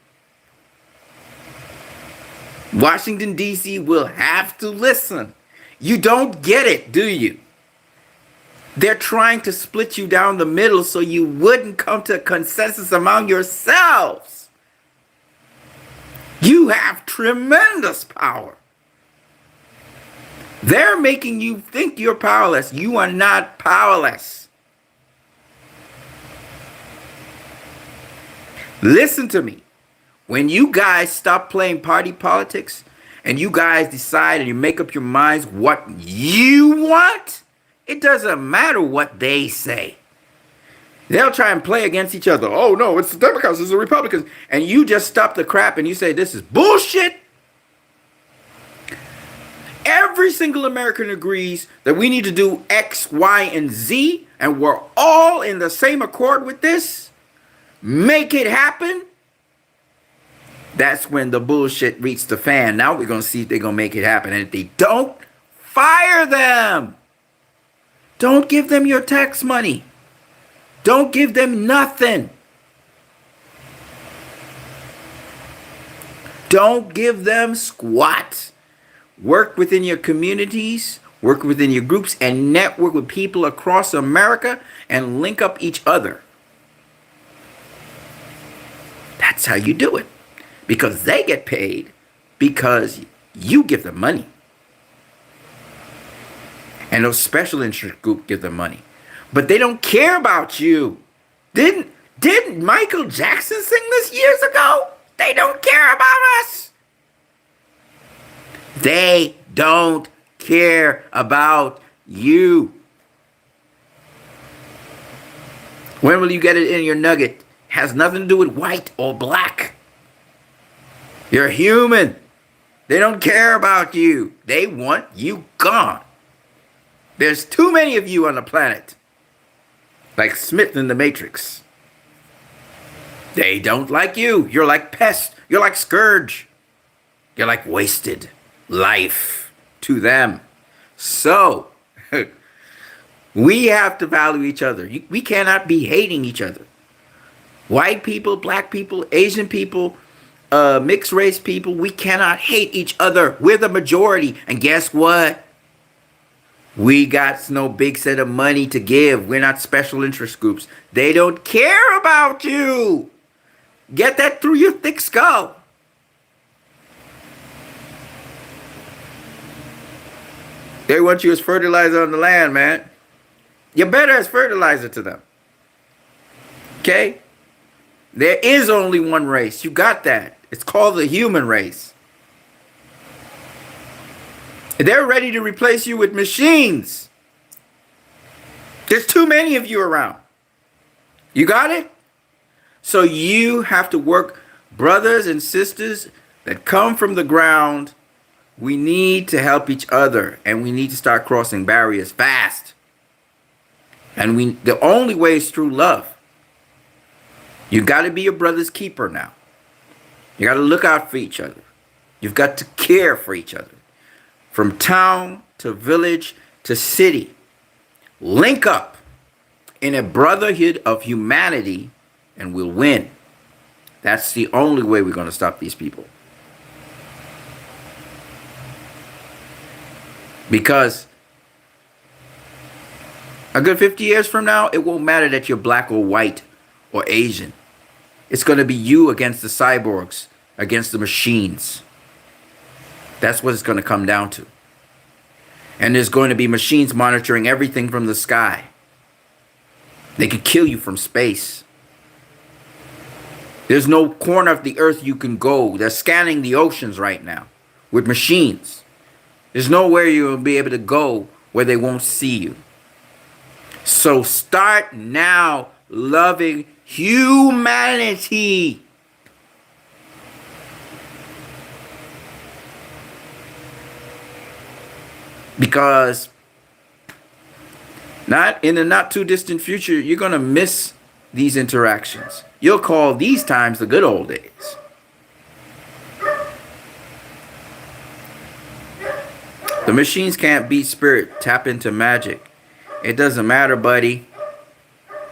Washington, D.C. will have to listen. You don't get it, do you? They're trying to split you down the middle so you wouldn't come to a consensus among yourselves. You have tremendous power. They're making you think you're powerless. You are not powerless. Listen to me. When you guys stop playing party politics and you guys decide and you make up your minds what you want, it doesn't matter what they say. They'll try and play against each other. Oh no, it's the Democrats, it's the Republicans. And you just stop the crap and you say, this is bullshit. Every single American agrees that we need to do X, Y, and Z, and we're all in the same accord with this. Make it happen. That's when the bullshit reaches the fan. Now we're going to see if they're going to make it happen. And if they don't, fire them. Don't give them your tax money. Don't give them nothing. Don't give them squat. Work within your communities, work within your groups, and network with people across America and link up each other. That's how you do it. Because they get paid because you give them money. And those special interest groups give them money. But they don't care about you. Didn't Michael Jackson sing this years ago? They don't care about us. They don't care about you. When will you get it in your nugget? Has nothing to do with white or black. You're human. They don't care about you. They want you gone. There's too many of you on the planet. Like Smith in the Matrix. They don't like you. You're like pest. You're like scourge. You're like wasted life to them. So, we have to value each other. We cannot be hating each other. White people, black people, Asian people, mixed race people, we cannot hate each other. We're the majority. And guess what? We got no big set of money to give. We're not special interest groups. They don't care about you. Get that through your thick skull. They want you as fertilizer on the land, man. You're better as fertilizer to them. Okay? There is only one race. You got that. It's called the human race. They're ready to replace you with machines. There's too many of you around. You got it? So you have to work, brothers and sisters that come from the ground. We need to help each other, and we need to start crossing barriers fast. And the only way is through love. You got to be your brother's keeper now. You got to look out for each other. You've got to care for each other. From town to village to city. Link up in a brotherhood of humanity and we'll win. That's the only way we're going to stop these people. Because a good 50 years from now, it won't matter that you're black or white or Asian. It's going to be you against the cyborgs, against the machines. That's what it's going to come down to. And there's going to be machines monitoring everything from the sky. They could kill you from space. There's no corner of the earth you can go. They're scanning the oceans right now with machines. There's nowhere you'll be able to go where they won't see you. So start now loving humanity. Because not in the not too distant future, you're going to miss these interactions. You'll call these times the good old days. The machines can't beat spirit. Tap into magic. It doesn't matter, buddy,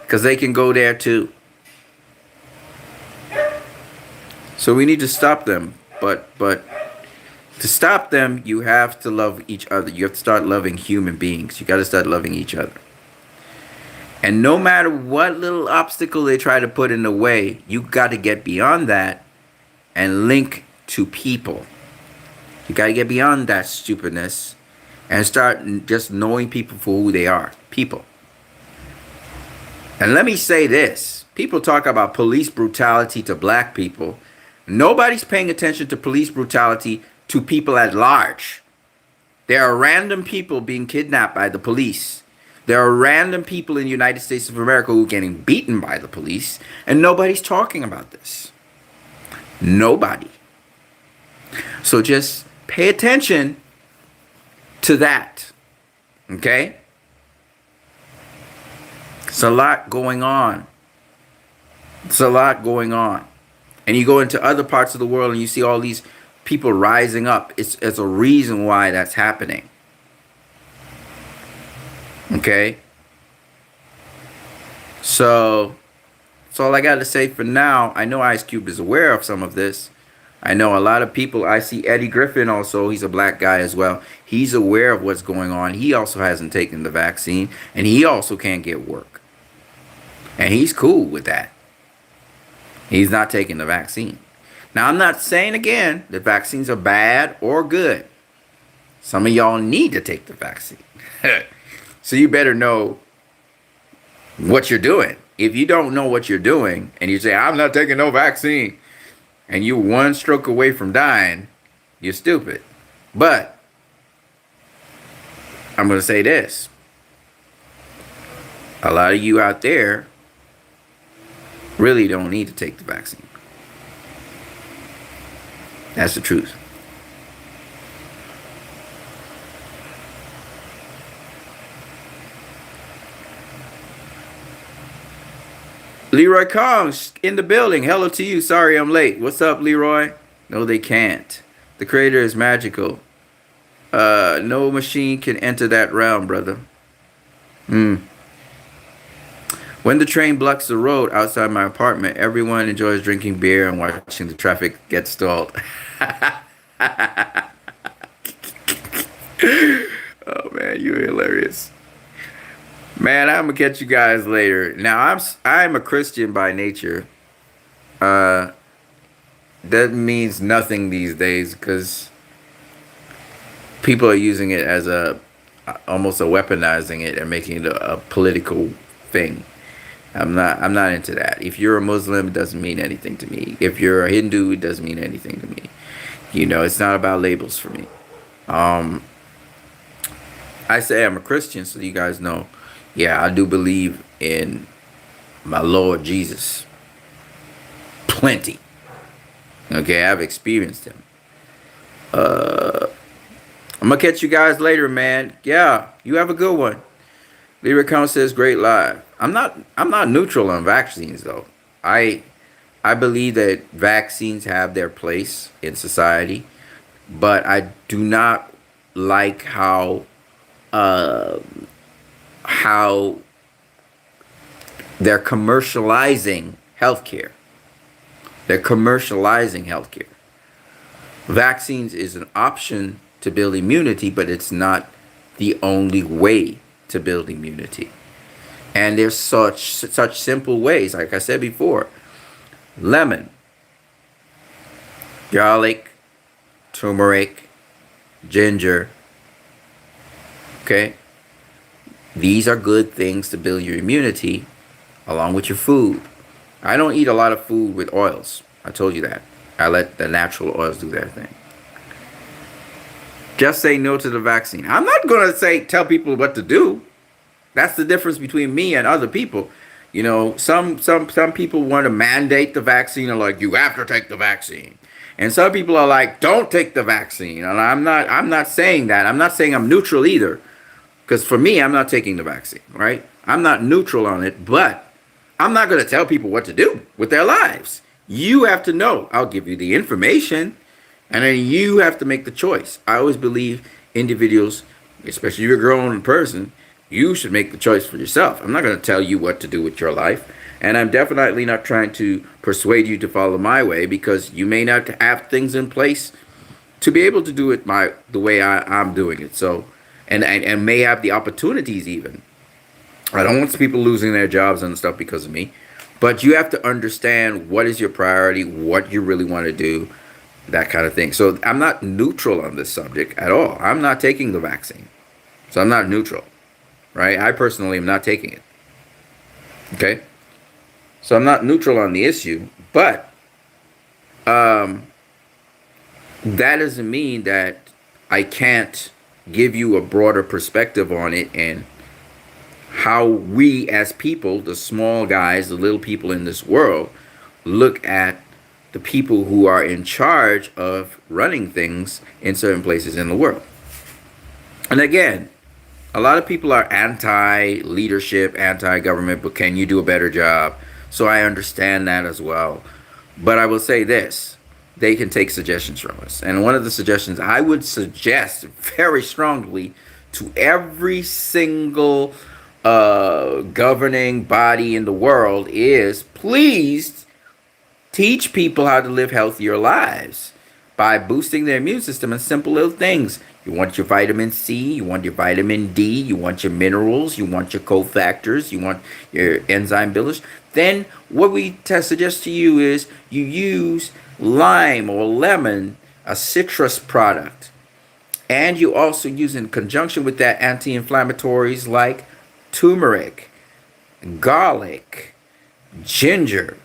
because they can go there too. So we need to stop them. But to stop them, you have to love each other. You have to start loving human beings. You got to start loving each other. And no matter what little obstacle they try to put in the way, you got to get beyond that and link to people. You got to get beyond that stupidness and start just knowing people for who they are. People. And let me say this. People talk about police brutality to black people. Nobody's paying attention to police brutality to people at large. There are random people being kidnapped by the police. There are random people in the United States of America who are getting beaten by the police, and nobody's talking about this. Nobody. So just pay attention to that. Okay? It's a lot going on. It's a lot going on. And you go into other parts of the world and you see all these people rising up. It's a reason why that's happening. Okay? So, that's all I got to say for now. I know Ice Cube is aware of some of this. I know a lot of people. I see Eddie Griffin also. He's a black guy as well. He's aware of what's going on. He also hasn't taken the vaccine. And he also can't get work. And he's cool with that. He's not taking the vaccine. Now, I'm not saying again that vaccines are bad or good. Some of y'all need to take the vaccine. So you better know what you're doing. If you don't know what you're doing and you say, I'm not taking no vaccine, and you're one stroke away from dying, you're stupid. But I'm going to say this. A lot of you out there really don't need to take the vaccine. That's the truth. Leroy Kong's in the building. Hello to you. Sorry I'm late. What's up, Leroy? No, they can't. The creator is magical. No machine can enter that realm, brother. When the train blocks the road outside my apartment, everyone enjoys drinking beer and watching the traffic get stalled. Oh man, you're hilarious. Man, I'm gonna catch you guys later. Now I'm a Christian by nature. That means nothing these days because people are using it as almost weaponizing it and making it a political thing. I'm not into that. If you're a Muslim, it doesn't mean anything to me. If you're a Hindu, it doesn't mean anything to me. You know, it's not about labels for me. I say I'm a Christian, so you guys know. Yeah, I do believe in my Lord Jesus. Plenty. Okay, I've experienced him. I'm gonna catch you guys later, man. Yeah, you have a good one. Lyric Count says great live. I'm not neutral on vaccines though. I believe that vaccines have their place in society, but I do not like how they're commercializing healthcare. They're commercializing healthcare. Vaccines is an option to build immunity, but it's not the only way to build immunity. And there's such simple ways. Like I said before, lemon, garlic, turmeric, ginger. Okay? These are good things to build your immunity along with your food. I don't eat a lot of food with oils. I told you that. I let the natural oils do their thing. Just say no to the vaccine. I'm not going to tell people what to do. That's the difference between me and other people. You know, some people want to mandate the vaccine, or like, you have to take the vaccine. And some people are like, don't take the vaccine. And I'm not saying that. I'm not saying I'm neutral either. Because for me, I'm not taking the vaccine, right? I'm not neutral on it, but I'm not going to tell people what to do with their lives. You have to know. I'll give you the information, and then you have to make the choice. I always believe individuals, especially if you're a grown person, you should make the choice for yourself. I'm not going to tell you what to do with your life. And I'm definitely not trying to persuade you to follow my way, because you may not have things in place to be able to do it the way I'm doing it. So, and may have the opportunities even. I don't want people losing their jobs and stuff because of me. But you have to understand what is your priority, what you really want to do, that kind of thing. So I'm not neutral on this subject at all. I'm not taking the vaccine. So I'm not neutral. Right? I personally am not taking it. Okay? So I'm not neutral on the issue, but that doesn't mean that I can't give you a broader perspective on it, and how we as people, the small guys, the little people in this world, look at the people who are in charge of running things in certain places in the world. And again, a lot of people are anti-leadership, anti-government, but can you do a better job? So I understand that as well. But I will say this. They can take suggestions from us. And one of the suggestions I would suggest very strongly to every single governing body in the world is, please teach people how to live healthier lives by boosting their immune system and simple little things. You want your vitamin C, you want your vitamin D, you want your minerals, you want your cofactors, you want your enzyme builders. Then what we suggest to you is you use lime or lemon, a citrus product. And you also use, in conjunction with that, anti-inflammatories like turmeric, garlic, ginger.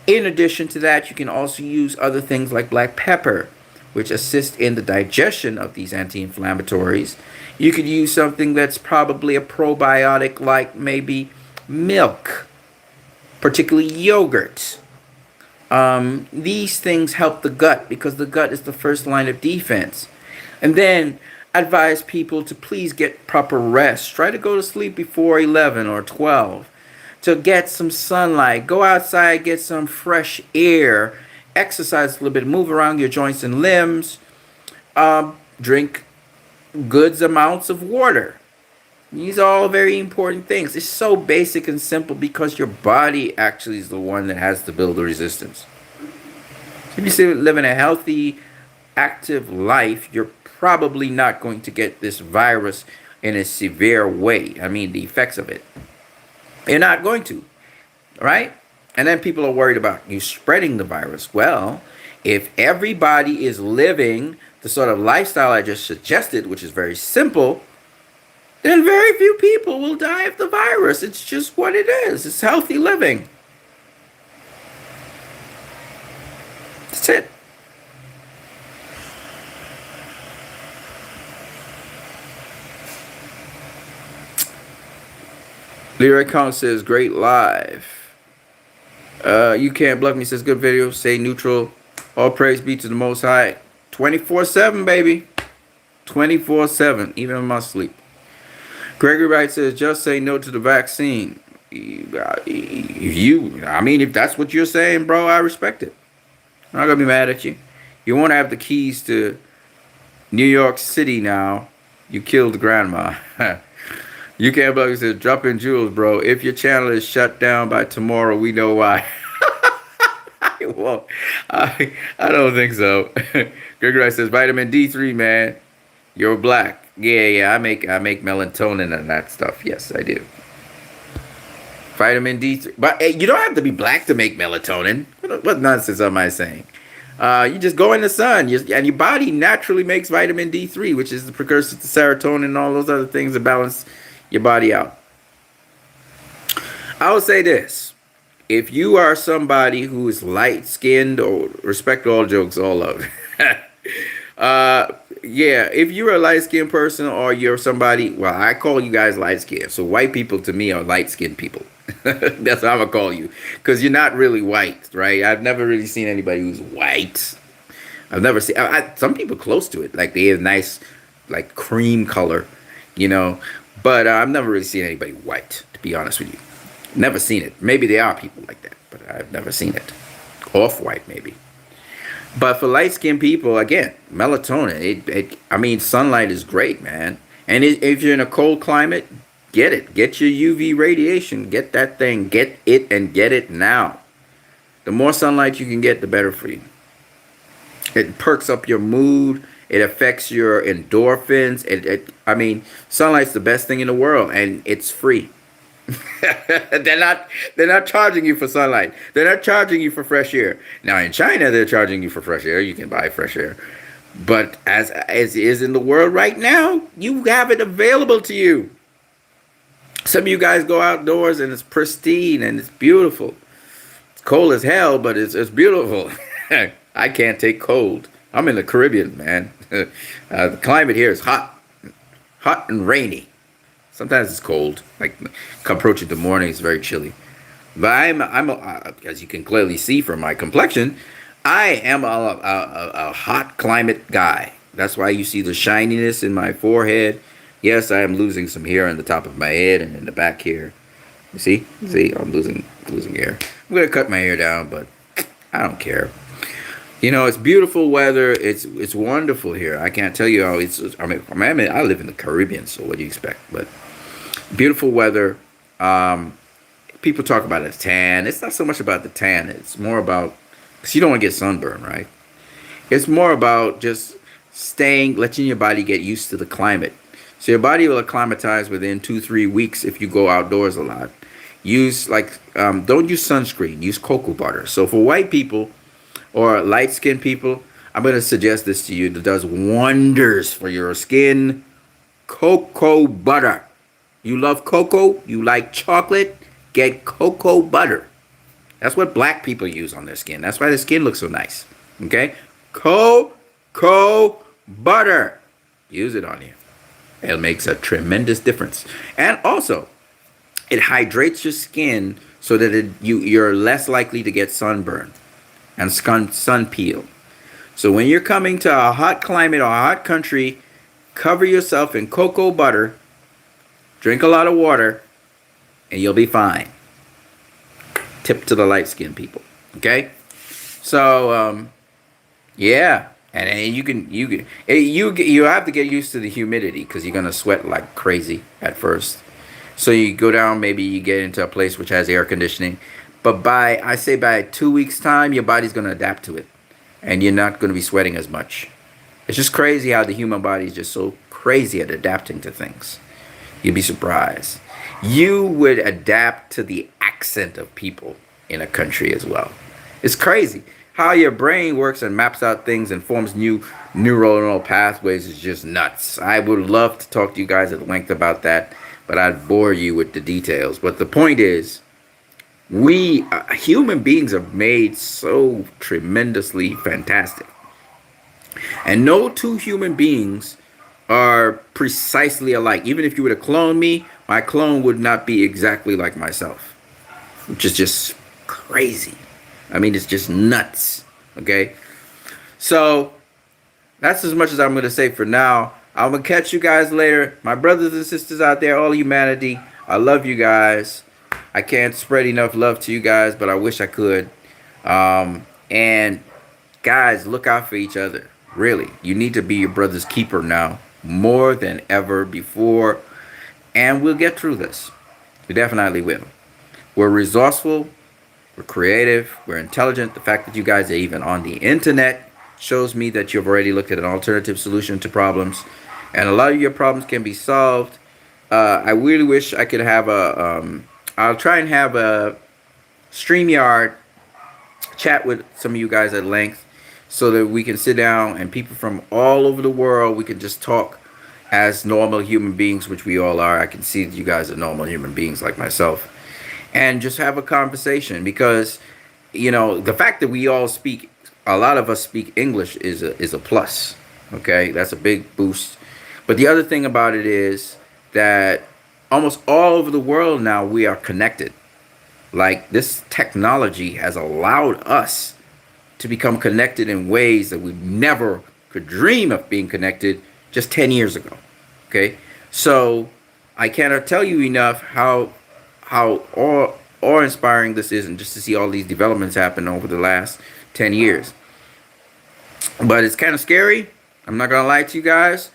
In addition to that, you can also use other things like black pepper, which assist in the digestion of these anti-inflammatories. You could use something that's probably a probiotic, like maybe milk, particularly yogurt. These things help the gut, because the gut is the first line of defense. And then advise people to please get proper rest. Try to go to sleep before 11 or 12. To get some sunlight. Go outside, get some fresh air. Exercise a little bit. Move around your joints and limbs. Drink good amounts of water. These are all very important things. It's so basic and simple, because your body actually is the one that has to build the resistance. If you say living a healthy, active life, you're probably not going to get this virus in a severe way. I mean, the effects of it. You're not going to, right? And then people are worried about you spreading the virus. Well, if everybody is living the sort of lifestyle I just suggested, which is very simple, then very few people will die of the virus. It's just what it is. It's healthy living. That's it. Leroy Kong says, great live. You Can't Block Me says, good video. Stay neutral. All praise be to the Most High. 24/7, baby. 24/7, even in my sleep. Gregory Wright says, just say no to the vaccine. If that's what you're saying, bro, I respect it. I'm not going to be mad at you. You want to have the keys to New York City now. You killed grandma. You Can't Block Me says, drop in jewels, bro. If your channel is shut down by tomorrow, we know why. Well, I don't think so. Gregory Wright says, vitamin D3, man. You're black. Yeah. I make melatonin and that stuff. Yes, I do. Vitamin D3. But hey, you don't have to be black to make melatonin. What nonsense am I saying? You just go in the sun, and your body naturally makes vitamin D3, which is the precursor to serotonin and all those other things that balance your body out. I will say this. If you are somebody who is light skinned, or respect all jokes, all love. uh, yeah, if you're a light skinned person or you're somebody, well, I call you guys light skinned. So white people to me are light skinned people. That's what I'm gonna call you, because you're not really white, right? I've never really seen anybody who's white. I've never seen some people close to it, like they have nice, like cream color, you know. But I've never really seen anybody white, to be honest with you. Never seen it. Maybe there are people like that, but I've never seen it. Off white, maybe. But for light skinned people, again, melatonin. I mean, sunlight is great, man. And if you're in a cold climate, get it. Get your UV radiation. Get that thing. Get it and get it now. The more sunlight you can get, the better for you. It perks up your mood. It affects your endorphins. I mean, sunlight's the best thing in the world, and it's free. they're not charging you for sunlight. They're not charging you for fresh air. Now in China, they're charging you for fresh air. You can buy fresh air. But as is in the world right now, you have it available to you. Some of you guys go outdoors and it's pristine and it's beautiful. It's cold as hell, but it's beautiful. I can't take cold. I'm in the Caribbean, man. The climate here is hot and rainy. Sometimes it's cold. Like approaching the morning, it's very chilly. But as you can clearly see from my complexion, I am a hot climate guy. That's why you see the shininess in my forehead. Yes, I am losing some hair on the top of my head and in the back here. You see? I'm losing hair. I'm gonna cut my hair down, but I don't care. You know, it's beautiful weather. It's wonderful here. I can't tell you how I live in the Caribbean, so what do you expect? But beautiful weather. People talk about a tan. It's not so much about the tan. It's more about, because you don't want to get sunburn, right? It's more about just letting your body get used to the climate. So your body will acclimatize within 2-3 weeks if you go outdoors a lot. Don't use sunscreen. Use cocoa butter. So for white people or light skinned people, I'm going to suggest this to you. That does wonders for your skin. Cocoa butter. You love cocoa? You like chocolate? Get cocoa butter. That's what black people use on their skin. That's why their skin looks so nice. Okay? Cocoa butter. Use it on you. It makes a tremendous difference. And also, it hydrates your skin so that you're less likely to get sunburn and sun peel. So when you're coming to a hot climate or a hot country, cover yourself in cocoa butter, drink a lot of water, and you'll be fine. Tip to the light skinned people. Okay? So, yeah. And then you have to get used to the humidity, because you're gonna sweat like crazy at first. So you go down, maybe you get into a place which has air conditioning, but by 2 weeks time, your body's gonna adapt to it, and you're not gonna be sweating as much. It's just crazy how the human body is just so crazy at adapting to things. You'd be surprised. You would adapt to the accent of people in a country as well. It's crazy. How your brain works and maps out things and forms new neuronal pathways is just nuts. I would love to talk to you guys at length about that, but I'd bore you with the details. But the point is, we human beings are made so tremendously fantastic. And no two human beings are precisely alike. Even if you were to clone me, my clone would not be exactly like myself, which is just crazy. I mean, it's just nuts. Okay? So, that's as much as I'm going to say for now. I'm going to catch you guys later. My brothers and sisters out there, all humanity, I love you guys. I can't spread enough love to you guys, but I wish I could. And, guys, look out for each other. Really. You need to be your brother's keeper now, more than ever before. And we'll get through this. We definitely will. We're resourceful. We're creative. We're intelligent. The fact that you guys are even on the internet shows me that you've already looked at an alternative solution to problems. and a lot of your problems can be solved. I really wish I could have I'll try and have a StreamYard chat with some of you guys at length so that we can sit down and people from all over the world, we can just talk as normal human beings, which we all are. I can see that you guys are normal human beings like myself, and just have a conversation, because the fact that we all speak, a lot of us speak English is a plus. Okay, that's a big boost. But the other thing about it is that almost all over the world now we are connected. Like, this technology has allowed us to become connected in ways that we never could dream of being connected just 10 years ago. Okay, so I cannot tell you enough how awe-inspiring this is, and just to see all these developments happen over the last 10 years. But it's kind of scary. I'm not gonna lie to you guys.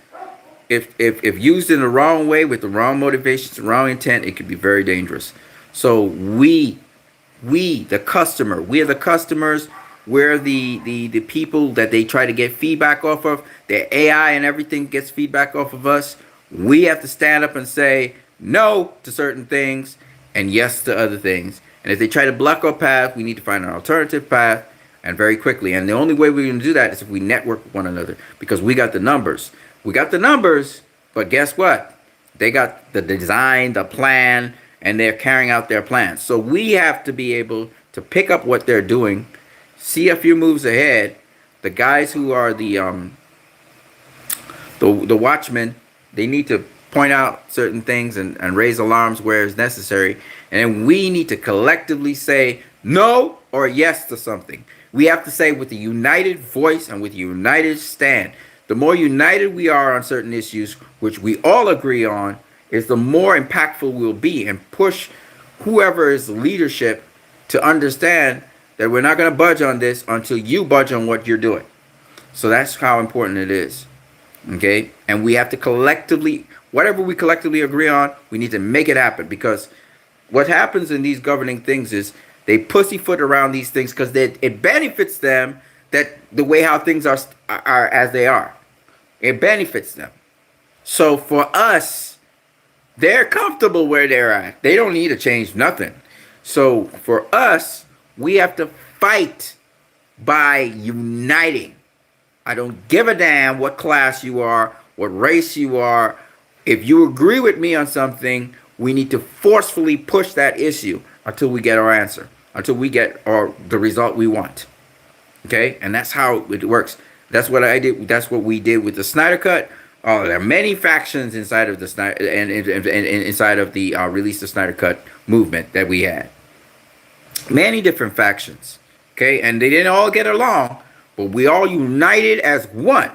If used in the wrong way, with the wrong motivations, the wrong intent, it could be very dangerous. So we the customer, we're the customers. We're the people that they try to get feedback off of. Their AI and everything gets feedback off of us. We have to stand up and say no to certain things and yes to other things. And if they try to block our path, we need to find an alternative path, and very quickly. And the only way we're going to do that is if we network with one another, because we got the numbers. We got the numbers, but guess what? They got the design, the plan, and they're carrying out their plans. So we have to be able to pick up what they're doing, see a few moves ahead. The guys who are the watchmen, they need to point out certain things and raise alarms where it's necessary. And then we need to collectively say no or yes to something. We have to say with a united voice and with a united stand. The more united we are on certain issues, which we all agree on, is the more impactful we'll be, and push whoever is the leadership to understand that we're not going to budge on this until you budge on what you're doing. So that's how important it is. Okay? And we have to collectively, whatever we collectively agree on, we need to make it happen, because what happens in these governing things is they pussyfoot around these things because it benefits them, that the way how things are as they are. It benefits them. So for us, they're comfortable where they're at. They don't need to change nothing. So for us, we have to fight by uniting. I don't give a damn what class you are, what race you are. If you agree with me on something, we need to forcefully push that issue until we get our answer, until we get the result we want. Okay? And that's how it works. That's what I did. That's what we did with the Snyder Cut. There are many factions inside of the Snyder and inside of the release the Snyder Cut movement that we had. Many different factions. Okay, and they didn't all get along, but we all united as one,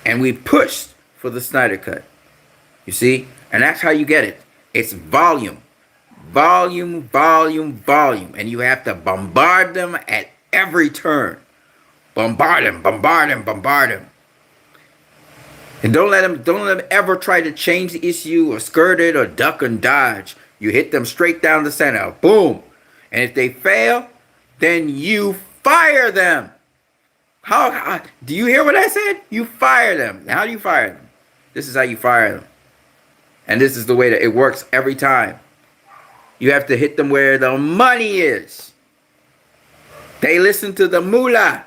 and we pushed for the Snyder Cut. You see, and that's how you get it. It's volume, volume, volume, volume, and you have to bombard them at every turn. Bombard them, bombard them, bombard them. And don't let them ever try to change the issue or skirt it or duck and dodge. You hit them straight down the center. Boom. And if they fail, then you fire them. How do you hear what I said? You fire them. How do you fire them? This is how you fire them. And this is the way that it works every time. You have to hit them where the money is. They listen to the moolah.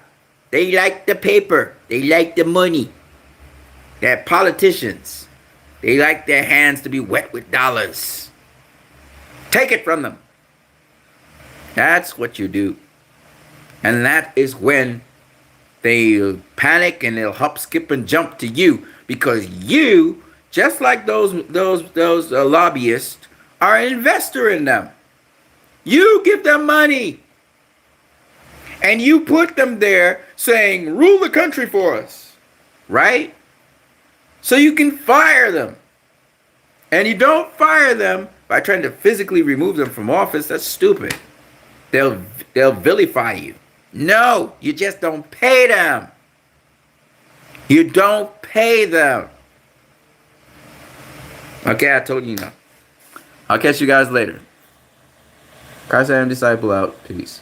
They like the paper. They like the money. They're politicians. They like their hands to be wet with dollars. Take it from them. That's what you do. And that is when they'll panic and they'll hop, skip, and jump to you, because you, just like those lobbyists, are an investor in them. You give them money. And you put them there saying, rule the country for us. Right? So you can fire them. And you don't fire them by trying to physically remove them from office. That's stupid. They'll vilify you. No, you just don't pay them. You don't pay them. Okay, I told you no. I'll catch you guys later. Christ I am disciple out. Peace.